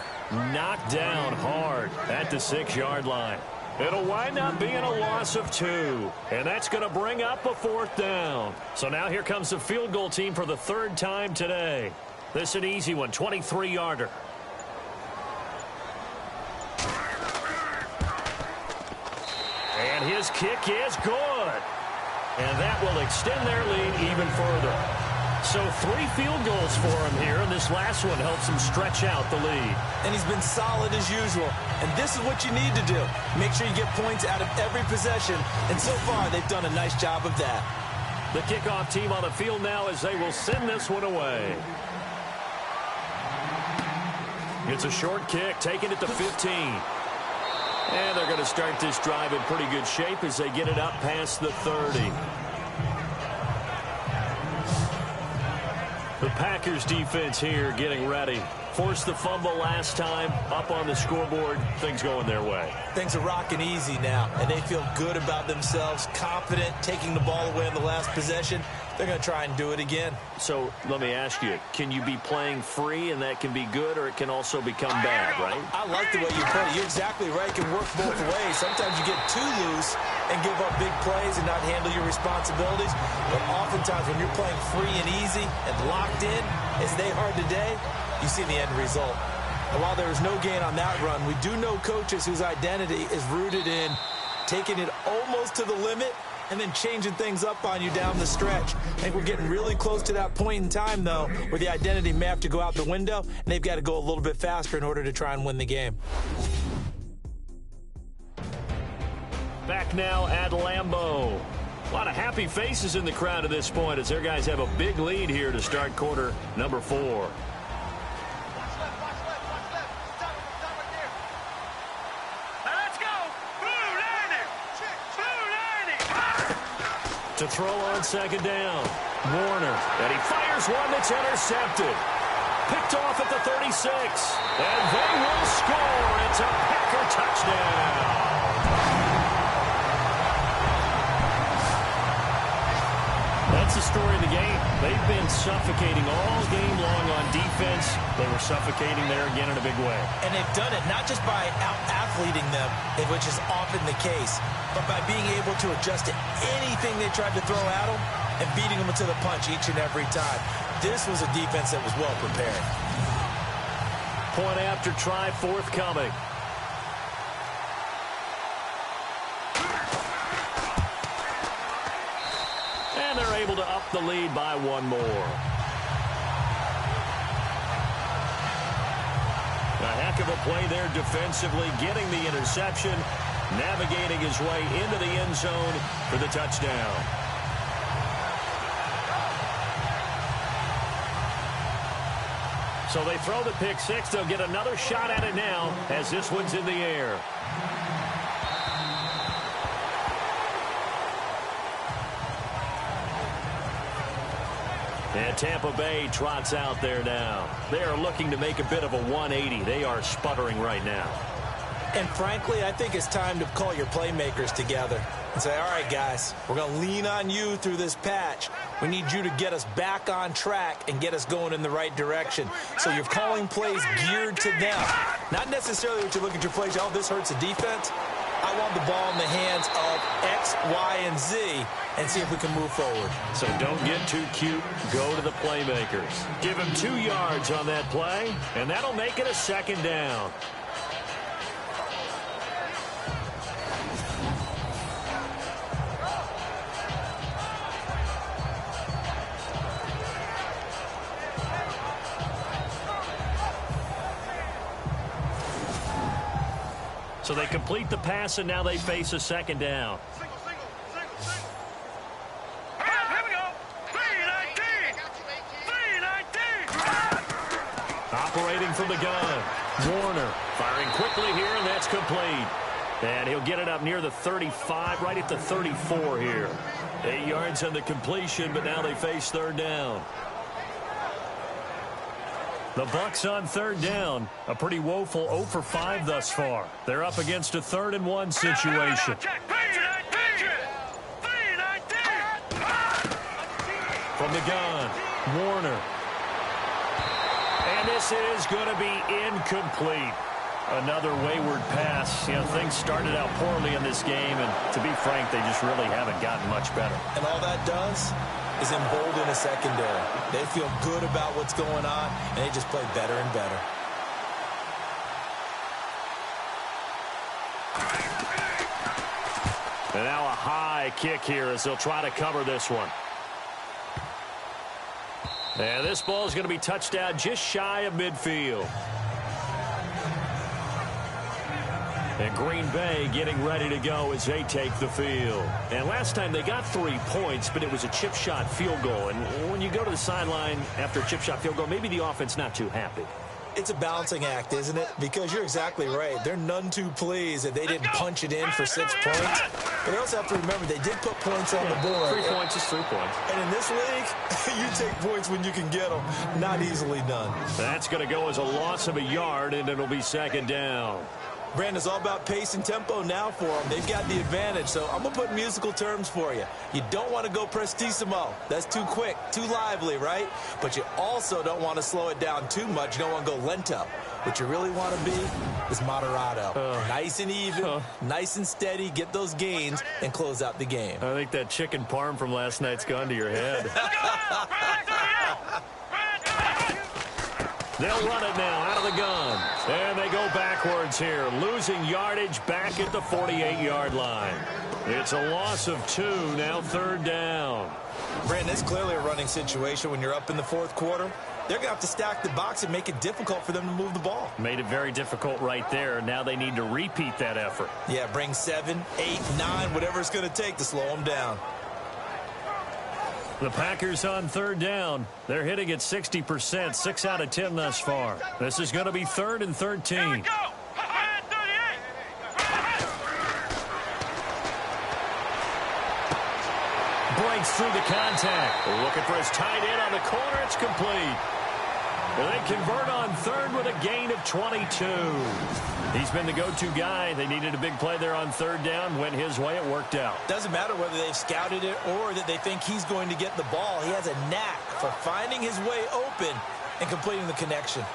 Speaker 1: Knocked down hard at the 6-yard line. It'll wind up being a loss of 2. And that's going to bring up a 4th down. So now here comes the field goal team for the 3rd time today. This is an easy one, 23-yarder. And his kick is good. And that will extend their lead even further. So 3 field goals for him here, and this last one helps him stretch out the lead.
Speaker 2: And he's been solid as usual. And this is what you need to do. Make sure you get points out of every possession. And so far, they've done a nice job of that.
Speaker 1: The kickoff team on the field now as they will send this one away. It's a short kick, taking it to 15. And they're going to start this drive in pretty good shape as they get it up past the 30. The Packers defense here getting ready. Forced the fumble last time, up on the scoreboard, things going their way.
Speaker 2: Things are rocking easy now, and they feel good about themselves, confident, taking the ball away on the last possession. They're going to try and do it again.
Speaker 1: So let me ask you, can you be playing free and that can be good, or it can also become bad, right?
Speaker 2: I like the way you put it. You're exactly right. It can work both ways. Sometimes you get too loose and give up big plays and not handle your responsibilities. But oftentimes when you're playing free and easy and locked in, as they are today, you see the end result. And while there was no gain on that run, we do know coaches whose identity is rooted in taking it almost to the limit and then changing things up on you down the stretch. I think we're getting really close to that point in time, though, where the identity may have to go out the window, and they've got to go a little bit faster in order to try and win the game.
Speaker 1: Back now at Lambeau. A lot of happy faces in the crowd at this point as their guys have a big lead here to start quarter number 4. To throw on second down. Warner. And he fires one that's intercepted. Picked off at the 36. And they will score. It's a Packer touchdown. That's the story of the game. They've been suffocating all game long on defense. They were suffocating there again in a big way.
Speaker 2: And they've done it not just by out-athleting them, which is often the case, but by being able to adjust to anything they tried to throw at them and beating them to the punch each and every time. This was a defense that was well prepared.
Speaker 1: Point after try forthcoming. And they're able to up the lead by one more. A heck of a play there defensively, getting the interception, navigating his way into the end zone for the touchdown. So they throw the pick six. They'll get another shot at it now as this one's in the air. And Tampa Bay trots out there now. They are looking to make a bit of a 180. They are sputtering right now.
Speaker 2: And frankly, I think it's time to call your playmakers together and say, all right, guys, we're going to lean on you through this patch. We need you to get us back on track and get us going in the right direction. So you're calling plays geared to them. Not necessarily what you look at your plays, oh, this hurts the defense. I want the ball in the hands of X, Y, and Z and see if we can move forward.
Speaker 1: So don't get too cute. Go to the playmakers. Give him 2 yards on that play, and that'll make it a second down. So they complete the pass, and now they face a second down.
Speaker 3: Single. Here we go. 319.
Speaker 1: Operating from the gun. Warner firing quickly here, and that's complete. And he'll get it up near the 35, right at the 34 here. 8 yards on the completion, but now they face third down. The Bucs on third down. A pretty woeful 0 for 5 thus far. They're up against a 3rd and 1 situation. From the gun, Warner. And this is going to be incomplete. Another wayward pass. You know, things started out poorly in this game, and to be frank, they just really haven't gotten much better.
Speaker 2: And all that does is embolden a secondary. They feel good about what's going on, and they just play better and better.
Speaker 1: And now a high kick here as they'll try to cover this one. And this ball is going to be touched down just shy of midfield. And Green Bay getting ready to go as they take the field. And last time they got 3 points, but it was a chip shot field goal. And when you go to the sideline after a chip shot field goal, maybe the offense not too happy.
Speaker 2: It's a balancing act, isn't it? Because you're exactly right. They're none too pleased that they didn't punch it in for 6 points. But they also have to remember they did put points on the board.
Speaker 1: 3 points is 3 points.
Speaker 2: And in this league, you take points when you can get them. Not easily done.
Speaker 1: That's going to go as a loss of a yard, and it'll be 2nd down.
Speaker 2: Brandon, it's all about pace and tempo now for them. They've got the advantage, so I'm going to put musical terms for you. You don't want to go prestissimo. That's too quick, too lively, right? But you also don't want to slow it down too much. You don't want to go lento. What you really want to be is moderato. Nice and even, nice and steady, get those gains, and close out the game.
Speaker 1: I think that chicken parm from last night's gone to your head. They'll run it now out of the gun. And they go backwards here, losing yardage back at the 48-yard line. It's a loss of 2, now 3rd down.
Speaker 2: Brandon, it's clearly a running situation when you're up in the 4th quarter. They're going to have to stack the box and make it difficult for them to move the ball.
Speaker 1: Made it very difficult right there. Now they need to repeat that effort.
Speaker 2: Yeah, bring 7, 8, 9, whatever it's going to take to slow them down.
Speaker 1: The Packers on 3rd down. They're hitting at 60%, 6 out of 10 thus far. This is going to be 3rd and 13. Breaks through the contact. Looking for his tight end on the corner. It's complete. And they convert on 3rd with a gain of 22. He's been the go-to guy. They needed a big play there on 3rd down. Went his way. It worked out.
Speaker 2: Doesn't matter whether they've scouted it or that they think he's going to get the ball. He has a knack for finding his way open and completing the connection.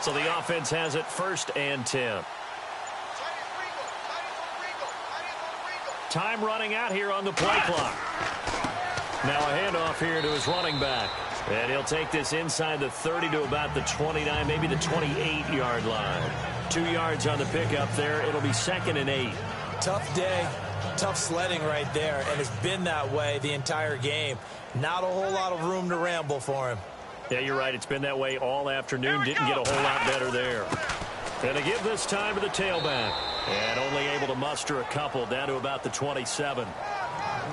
Speaker 1: So the offense has it 1st and 10. Time running out here on the play clock. Now a handoff here to his running back. And he'll take this inside the 30 to about the 29, maybe the 28-yard line. 2 yards on the pickup there. It'll be 2nd and 8.
Speaker 2: Tough day, tough sledding right there, and it's been that way the entire game. Not a whole lot of room to ramble for him.
Speaker 1: Yeah, you're right. It's been that way all afternoon. Didn't get a whole lot better there. And to give this time to the tailback. And only able to muster a couple down to about the 27.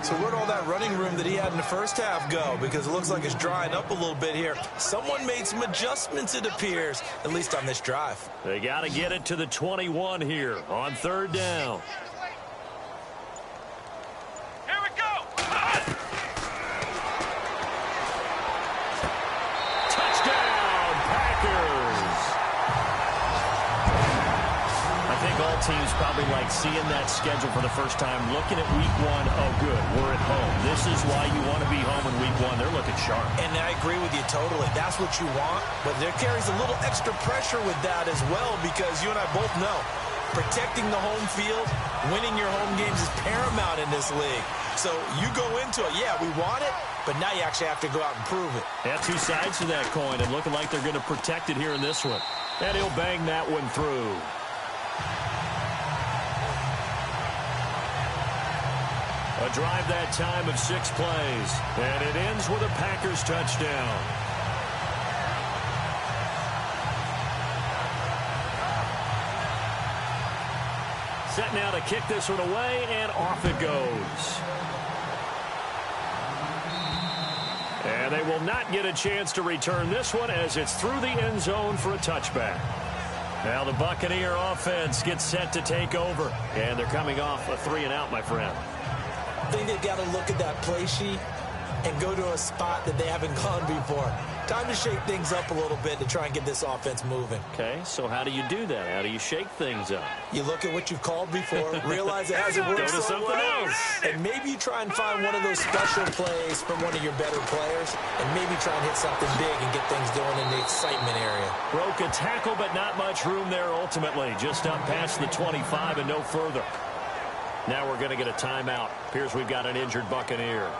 Speaker 2: So where'd all that running room that he had in the first half go? Because it looks like it's drying up a little bit here. Someone made some adjustments, it appears, at least on this drive.
Speaker 1: They got to get it to the 21 here on 3rd down.
Speaker 3: Here we go.
Speaker 1: Touchdown, Packers. I think all teams probably like seeing that schedule for the first time, looking at week 1. Oh, good, we're at home. This is why you want to be home in week 1. They're looking sharp.
Speaker 2: And I agree with you totally. That's what you want. But there carries a little extra pressure with that as well, because you and I both know protecting the home field, winning your home games is paramount in this league. So you go into it, yeah, we want it, but now you actually have to go out and prove it.
Speaker 1: Yeah, 2 sides to that coin, and looking like they're going to protect it here in this one. And he'll bang that one through. A drive that time of 6 plays. And it ends with a Packers touchdown. Set now to kick this one away, and off it goes. And they will not get a chance to return this one as it's through the end zone for a touchback. Now the Buccaneer offense gets set to take over. And they're coming off a 3-and-out, my friend.
Speaker 2: I think they've got to look at that play sheet and go to a spot that they haven't gone before. Time to shake things up a little bit to try and get this offense moving.
Speaker 1: Okay, so how do you do that? How do you shake things up?
Speaker 2: You look at what you've called before, realize it hasn't worked
Speaker 1: Go to something else.
Speaker 2: and maybe you try and find one of those special plays from one of your better players, and maybe try and hit something big and get things going in the excitement area.
Speaker 1: Broke a tackle, but not much room there ultimately. Just up past the 25 and no further. Now we're going to get a timeout. Appears we've got an injured Buccaneer.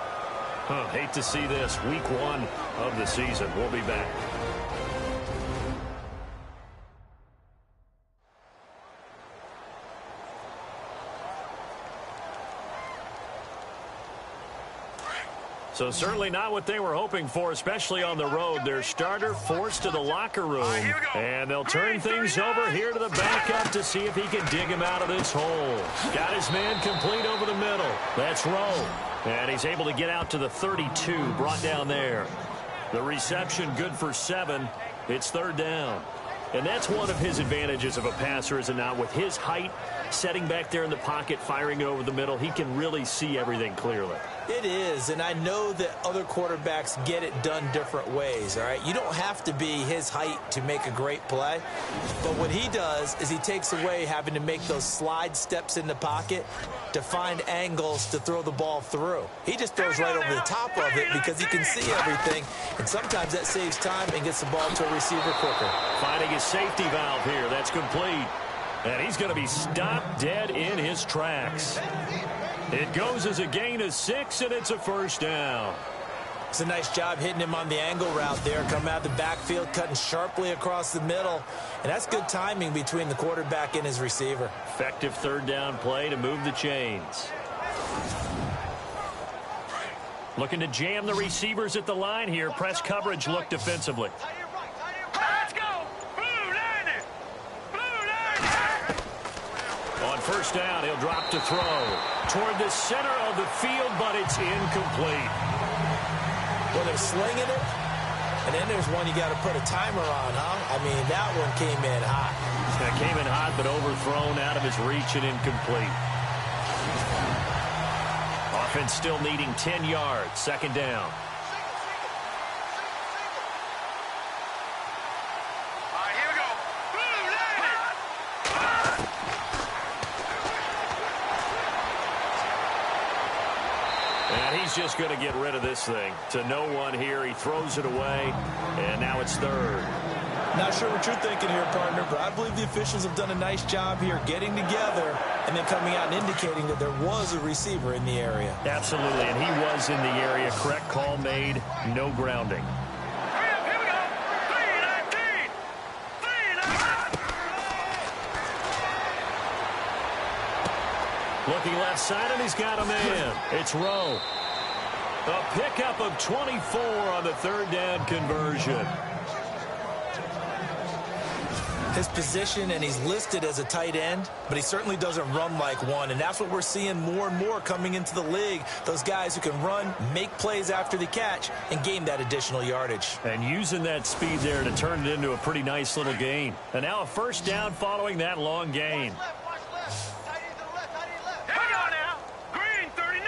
Speaker 1: Hate to see this. Week 1 of the season. We'll be back. So certainly not what they were hoping for, especially on the road. Their starter forced to the locker room. And they'll turn things over here to the backup to see if he can dig him out of this hole. Got his man complete over the middle. That's Rowe. And he's able to get out to the 32, brought down there. The reception good for 7. It's third down. And that's one of his advantages of a passer, is it not? With his height, setting back there in the pocket, firing it over the middle, he can really see everything clearly.
Speaker 2: It is, and I know that other quarterbacks get it done different ways, all right? You don't have to be his height to make a great play, but what he does is he takes away having to make those slide steps in the pocket to find angles to throw the ball through. He just throws right over the top of it because he can see everything, and sometimes that saves time and gets the ball to a receiver quicker.
Speaker 1: Finding his safety valve here. That's complete. And he's going to be stopped dead in his tracks. It goes as a gain of 6, and it's a first down.
Speaker 2: It's a nice job hitting him on the angle route there. Coming out of the backfield, cutting sharply across the middle. And that's good timing between the quarterback and his receiver.
Speaker 1: Effective third down play to move the chains. Looking to jam the receivers at the line here. Press coverage look defensively.
Speaker 3: Let's go! Blue line! Blue line!
Speaker 1: On first down, he'll drop to throw. Toward the center of the field, but it's incomplete.
Speaker 2: Well, they're slinging it, and then there's one you got to put a timer on, huh? I mean, that one came in hot.
Speaker 1: That came in hot, but overthrown out of his reach and incomplete. Offense still needing 10 yards. Second down.
Speaker 3: All right, here we go. Blue line!
Speaker 1: And he's just going to get rid of this thing. To no one here. He throws it away, and now it's third.
Speaker 2: Not sure what you're thinking here, partner, but I believe the officials have done a nice job here getting together and then coming out and indicating that there was a receiver in the area.
Speaker 1: Absolutely, and he was in the area. Correct call made. No grounding.
Speaker 3: Here we go. 3-19. 3-19.
Speaker 1: Looking left side, and he's got a man. It's Rowe. A pickup of 24 on the third down conversion.
Speaker 2: His position, and he's listed as a tight end, but he certainly doesn't run like one, and that's what we're seeing more and more coming into the league. Those guys who can run, make plays after the catch, and gain that additional yardage.
Speaker 1: And using that speed there to turn it into a pretty nice little gain. And now a first down following that long gain.
Speaker 3: Hang on now. Green 39.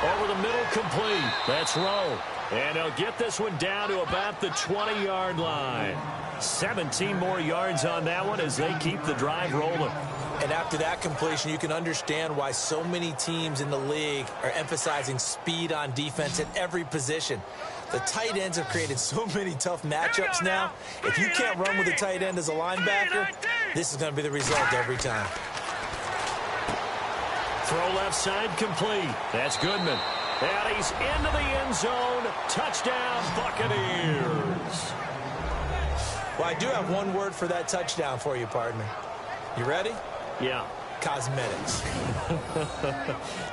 Speaker 1: Over the middle, complete. That's Rowe. And they'll get this one down to about the 20-yard line. 17 more yards on that one as they keep the drive rolling.
Speaker 2: And after that completion, you can understand why so many teams in the league are emphasizing speed on defense at every position. The tight ends have created so many tough matchups now. If you can't run with a tight end as a linebacker, this is going to be the result every time.
Speaker 1: Throw left side complete. That's Goodman. And he's into the end zone. Touchdown, Buccaneers.
Speaker 2: Well, I do have one word for that touchdown for you, partner. You ready?
Speaker 1: Yeah.
Speaker 2: Cosmetics.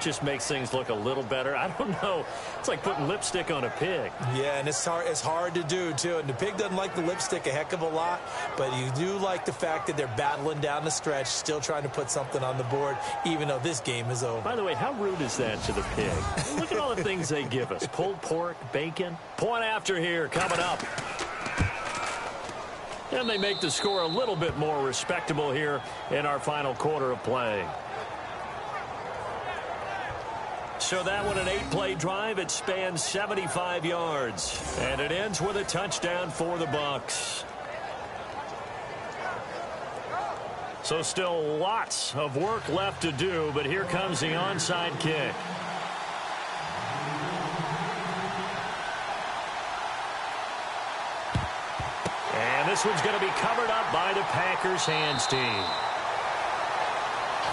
Speaker 1: Just makes things look a little better. I don't know. It's like putting lipstick on a pig.
Speaker 2: Yeah, and it's hard to do, too. And the pig doesn't like the lipstick a heck of a lot, but you do like the fact that they're battling down the stretch, still trying to put something on the board, even though this game is over.
Speaker 1: By the way, how rude is that to the pig? Look at all the things they give us. Pulled pork, bacon. Point after here coming up. And they make the score a little bit more respectable here in our final quarter of play. So that one, an 8-play drive. It spans 75 yards. And it ends with a touchdown for the Bucs. So still lots of work left to do, but here comes the onside kick. And this one's going to be covered up by the Packers hands team.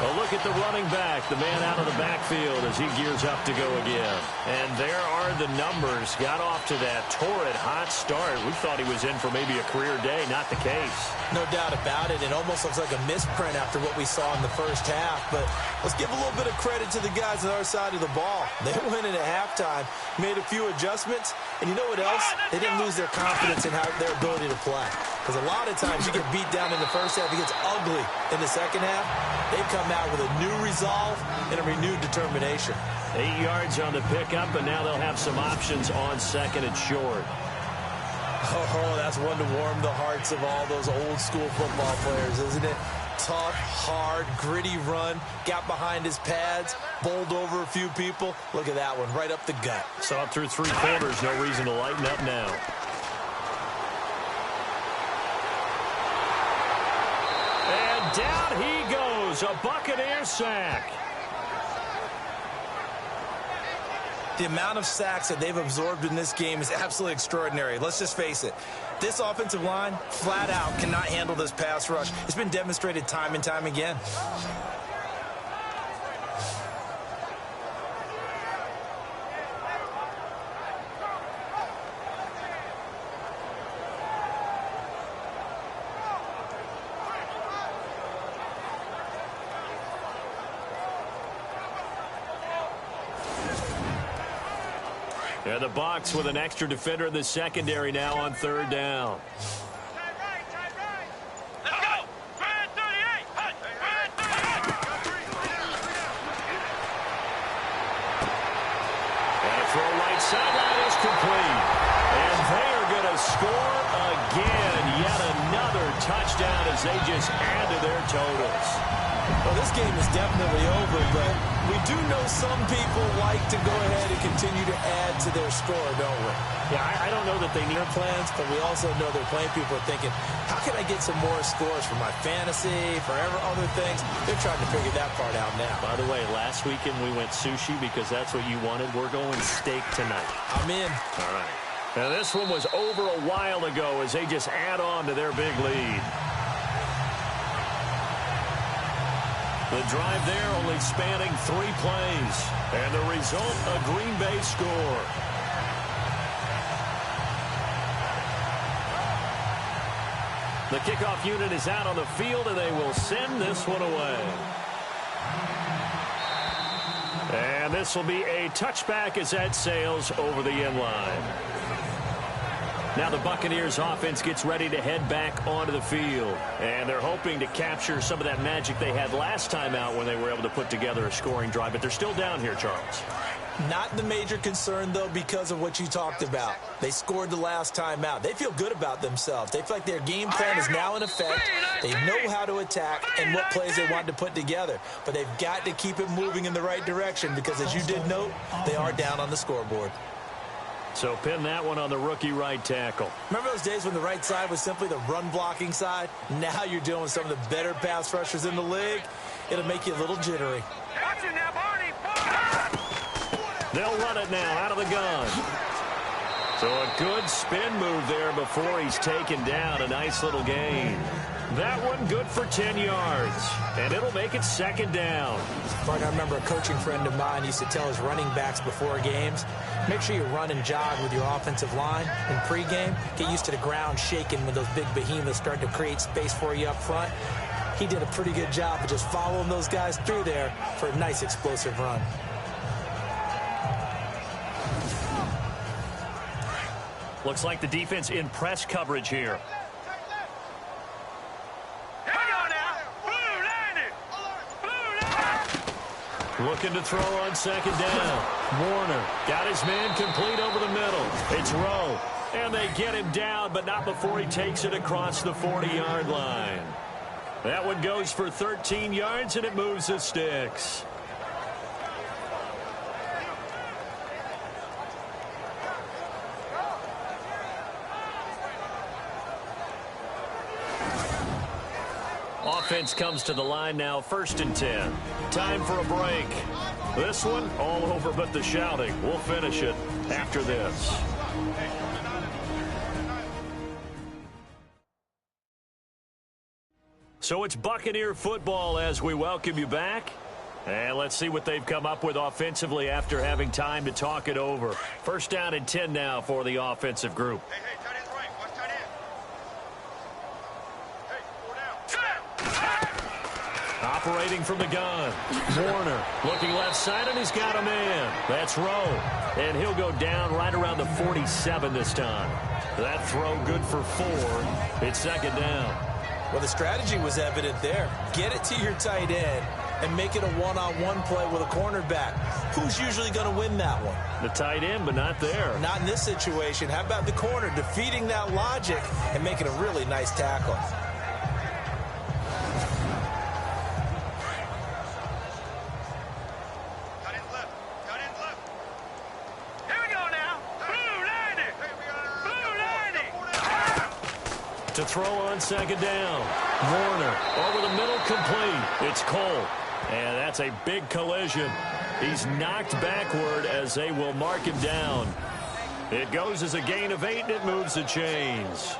Speaker 1: A look at the running back, the man out of the backfield as he gears up to go again. And there are the numbers. Got off to that torrid hot start. We thought he was in for maybe a career day. Not the case.
Speaker 2: No doubt about it. It almost looks like a misprint after what we saw in the first half. But let's give a little bit of credit to the guys on our side of the ball. They went in at halftime, made a few adjustments. And you know what else? They didn't lose their confidence in their ability to play. Because a lot of times you get beat down in the first half. It gets ugly in the second half. They've come out with a new resolve and a renewed determination.
Speaker 1: 8 yards on the pickup, and now they'll have some options on second and short.
Speaker 2: Oh, that's one to warm the hearts of all those old-school football players, isn't it? Tough, hard, gritty run. Got behind his pads, bowled over a few people. Look at that one, right up the gut.
Speaker 1: Saw it through 3 quarters. No reason to lighten up now. And down he goes. A Buccaneer sack.
Speaker 2: The amount of sacks that they've absorbed in this game is absolutely extraordinary. Let's just face it. This offensive line, flat out, cannot handle this pass rush. It's been demonstrated time and time again.
Speaker 1: And the Bucs with an extra defender in the secondary now on 3rd down. And throw right sideline is complete. And they are going to score again. Yet another touchdown as they just add to their totals.
Speaker 2: Well, this game is definitely over, but we do know some people like to go ahead and continue to add to their score, don't we?
Speaker 1: Yeah, I don't know that they need
Speaker 2: their plans, but we also know their playing people are thinking, how can I get some more scores for my fantasy, for other things? They're trying to figure that part out now.
Speaker 1: By the way, last weekend we went sushi because that's what you wanted. We're going steak tonight.
Speaker 2: I'm in.
Speaker 1: All right. Now, this one was over a while ago as they just add on to their big lead. The drive there only spanning 3 plays. And the result, a Green Bay score. The kickoff unit is out on the field, and they will send this one away. And this will be a touchback as that sails over the end line. Now the Buccaneers offense gets ready to head back onto the field. And they're hoping to capture some of that magic they had last time out when they were able to put together a scoring drive. But they're still down here, Charles.
Speaker 2: Not the major concern, though, because of what you talked about. They scored the last time out. They feel good about themselves. They feel like their game plan is now in effect. They know how to attack and what plays they want to put together. But they've got to keep it moving in the right direction because, as you did note, they are down on the scoreboard.
Speaker 1: So pin that one on the rookie right tackle.
Speaker 2: Remember those days when the right side was simply the run-blocking side? Now you're dealing with some of the better pass rushers in the league. It'll make you a little jittery.
Speaker 1: They'll run it now out of the gun. So a good spin move there before he's taken down. A nice little gain. That one good for 10 yards. And it'll make it 2nd down.
Speaker 2: I remember a coaching friend of mine used to tell his running backs before games, make sure you run and jog with your offensive line in pregame. Get used to the ground shaking when those big behemoths start to create space for you up front. He did a pretty good job of just following those guys through there for a nice explosive run.
Speaker 1: Looks like the defense in press coverage here. Looking to throw on 2nd down. Warner got his man complete over the middle. It's Rowe. And they get him down, but not before he takes it across the 40-yard line. That one goes for 13 yards, and it moves the sticks. offense comes to the line now, 1st and 10. Time for a break. This one, all over but the shouting. We'll finish it after this. So it's Buccaneer football as we welcome you back. And let's see what they've come up with offensively after having time to talk it over. 1st down and 10 now for the offensive group.
Speaker 3: Hey, tight end's right. Watch tight end. Hey, 4 down.
Speaker 1: Operating from the gun. Warner looking left side, and he's got a man. That's Rowe. And he'll go down right around the 47 this time. That throw good for 4. It's 2nd down.
Speaker 2: Well, the strategy was evident there. Get it to your tight end and make it a one-on-one play with a cornerback. Who's usually going to win that one?
Speaker 1: The tight end, but not there.
Speaker 2: Not in this situation. How about the corner defeating that logic and making a really nice tackle?
Speaker 3: Tight end's left. Tight end's left. Here we go now. Blue 90. Hey, we got 4 down.
Speaker 1: To throw on 2nd down. Warner over the middle, complete. It's Cole. And that's a big collision. He's knocked backward as they will mark him down. It goes as a gain of 8, and it moves the chains.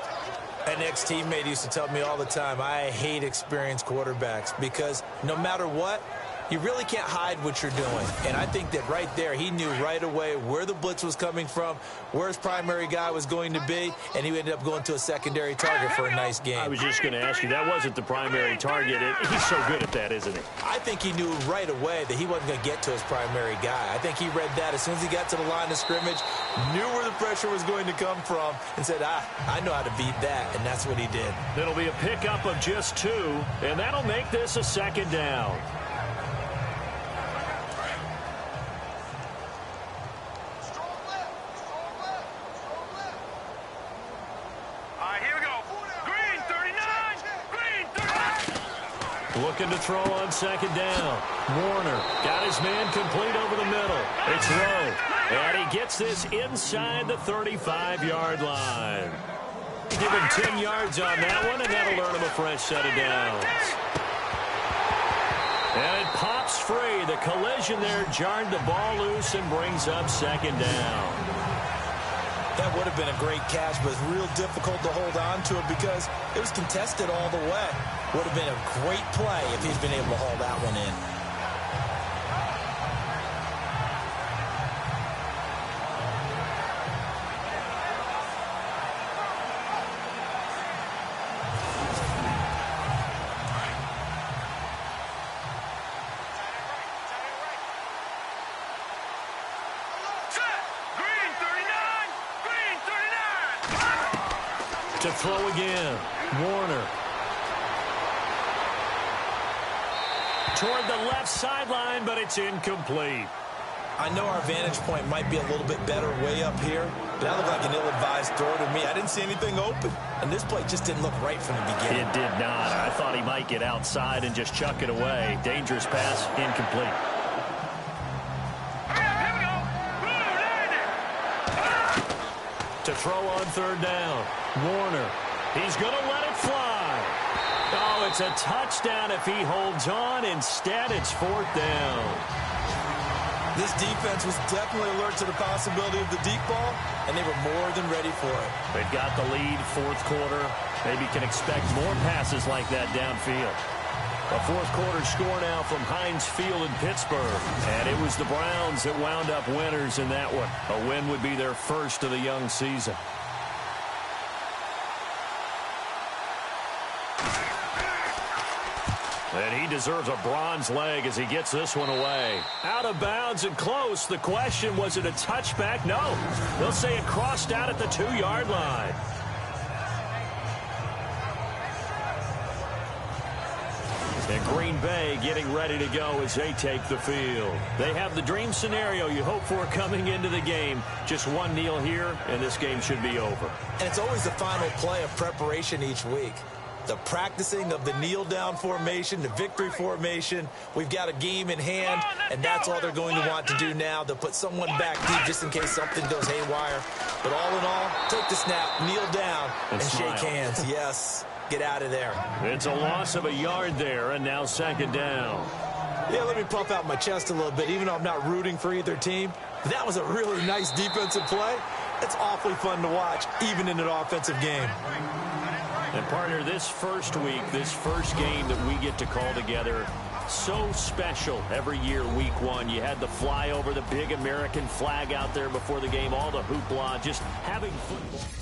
Speaker 2: An ex-teammate used to tell me all the time, I hate experienced quarterbacks because no matter what, you really can't hide what you're doing. And I think that right there, he knew right away where the blitz was coming from, where his primary guy was going to be, and he ended up going to a secondary target for a nice game.
Speaker 1: I was just going to ask you, that wasn't the primary target. He's so good at that, isn't he?
Speaker 2: I think he knew right away that he wasn't going to get to his primary guy. I think he read that as soon as he got to the line of scrimmage, knew where the pressure was going to come from, and said, I know how to beat that, and that's what he did.
Speaker 1: It'll be a pickup of just 2, and that'll make this a 2nd down. Looking to throw on 2nd down. Warner got his man complete over the middle. It's Rowe. And he gets this inside the 35-yard line. Give him 10 yards on that one, and that'll earn him a fresh set of downs. And it pops free. The collision there jarred the ball loose and brings up 2nd down.
Speaker 2: That would have been a great catch, but it's real difficult to hold on to it because it was contested all the way. Would have been a great play if he's been able to haul that one in.
Speaker 1: To throw again. Warner. Toward the left sideline, but it's incomplete.
Speaker 2: I know our vantage point might be a little bit better way up here, but that looked like an ill-advised throw to me. I didn't see anything open, and this play just didn't look right from the beginning.
Speaker 1: It did not. I thought he might get outside and just chuck it away. Dangerous pass, incomplete. To throw on 3rd down. Warner. He's going to let it fly. Oh, it's a touchdown if he holds on. Instead, it's 4th down.
Speaker 2: This defense was definitely alert to the possibility of the deep ball, and they were more than ready for it.
Speaker 1: They've got the lead, 4th quarter. Maybe can expect more passes like that downfield. A 4th quarter score now from Heinz Field in Pittsburgh. And it was the Browns that wound up winners in that one. A win would be their first of the young season. And he deserves a bronze leg as he gets this one away. Out of bounds and close. The question, was it a touchback? No. They'll say it crossed out at the 2-yard line. And Green Bay getting ready to go as they take the field. They have the dream scenario you hope for coming into the game. Just one kneel here, and this game should be over.
Speaker 2: And it's always the final play of preparation each week. the practicing of the kneel-down formation, the victory formation. We've got a game in hand, and that's all they're going to want to do now. They'll put someone back deep just in case something goes haywire. But all in all, take the snap, kneel down, and shake hands. Yes, get out of there.
Speaker 1: It's a loss of a yard there, and now second down.
Speaker 2: Yeah, let me puff out my chest a little bit, even though I'm not rooting for either team. That was a really nice defensive play. It's awfully fun to watch, even in an offensive game.
Speaker 1: And, partner, this first week, this first game that we get to call together, so special every year, week one. You had the flyover, the big American flag out there before the game, all the hoopla, just having football.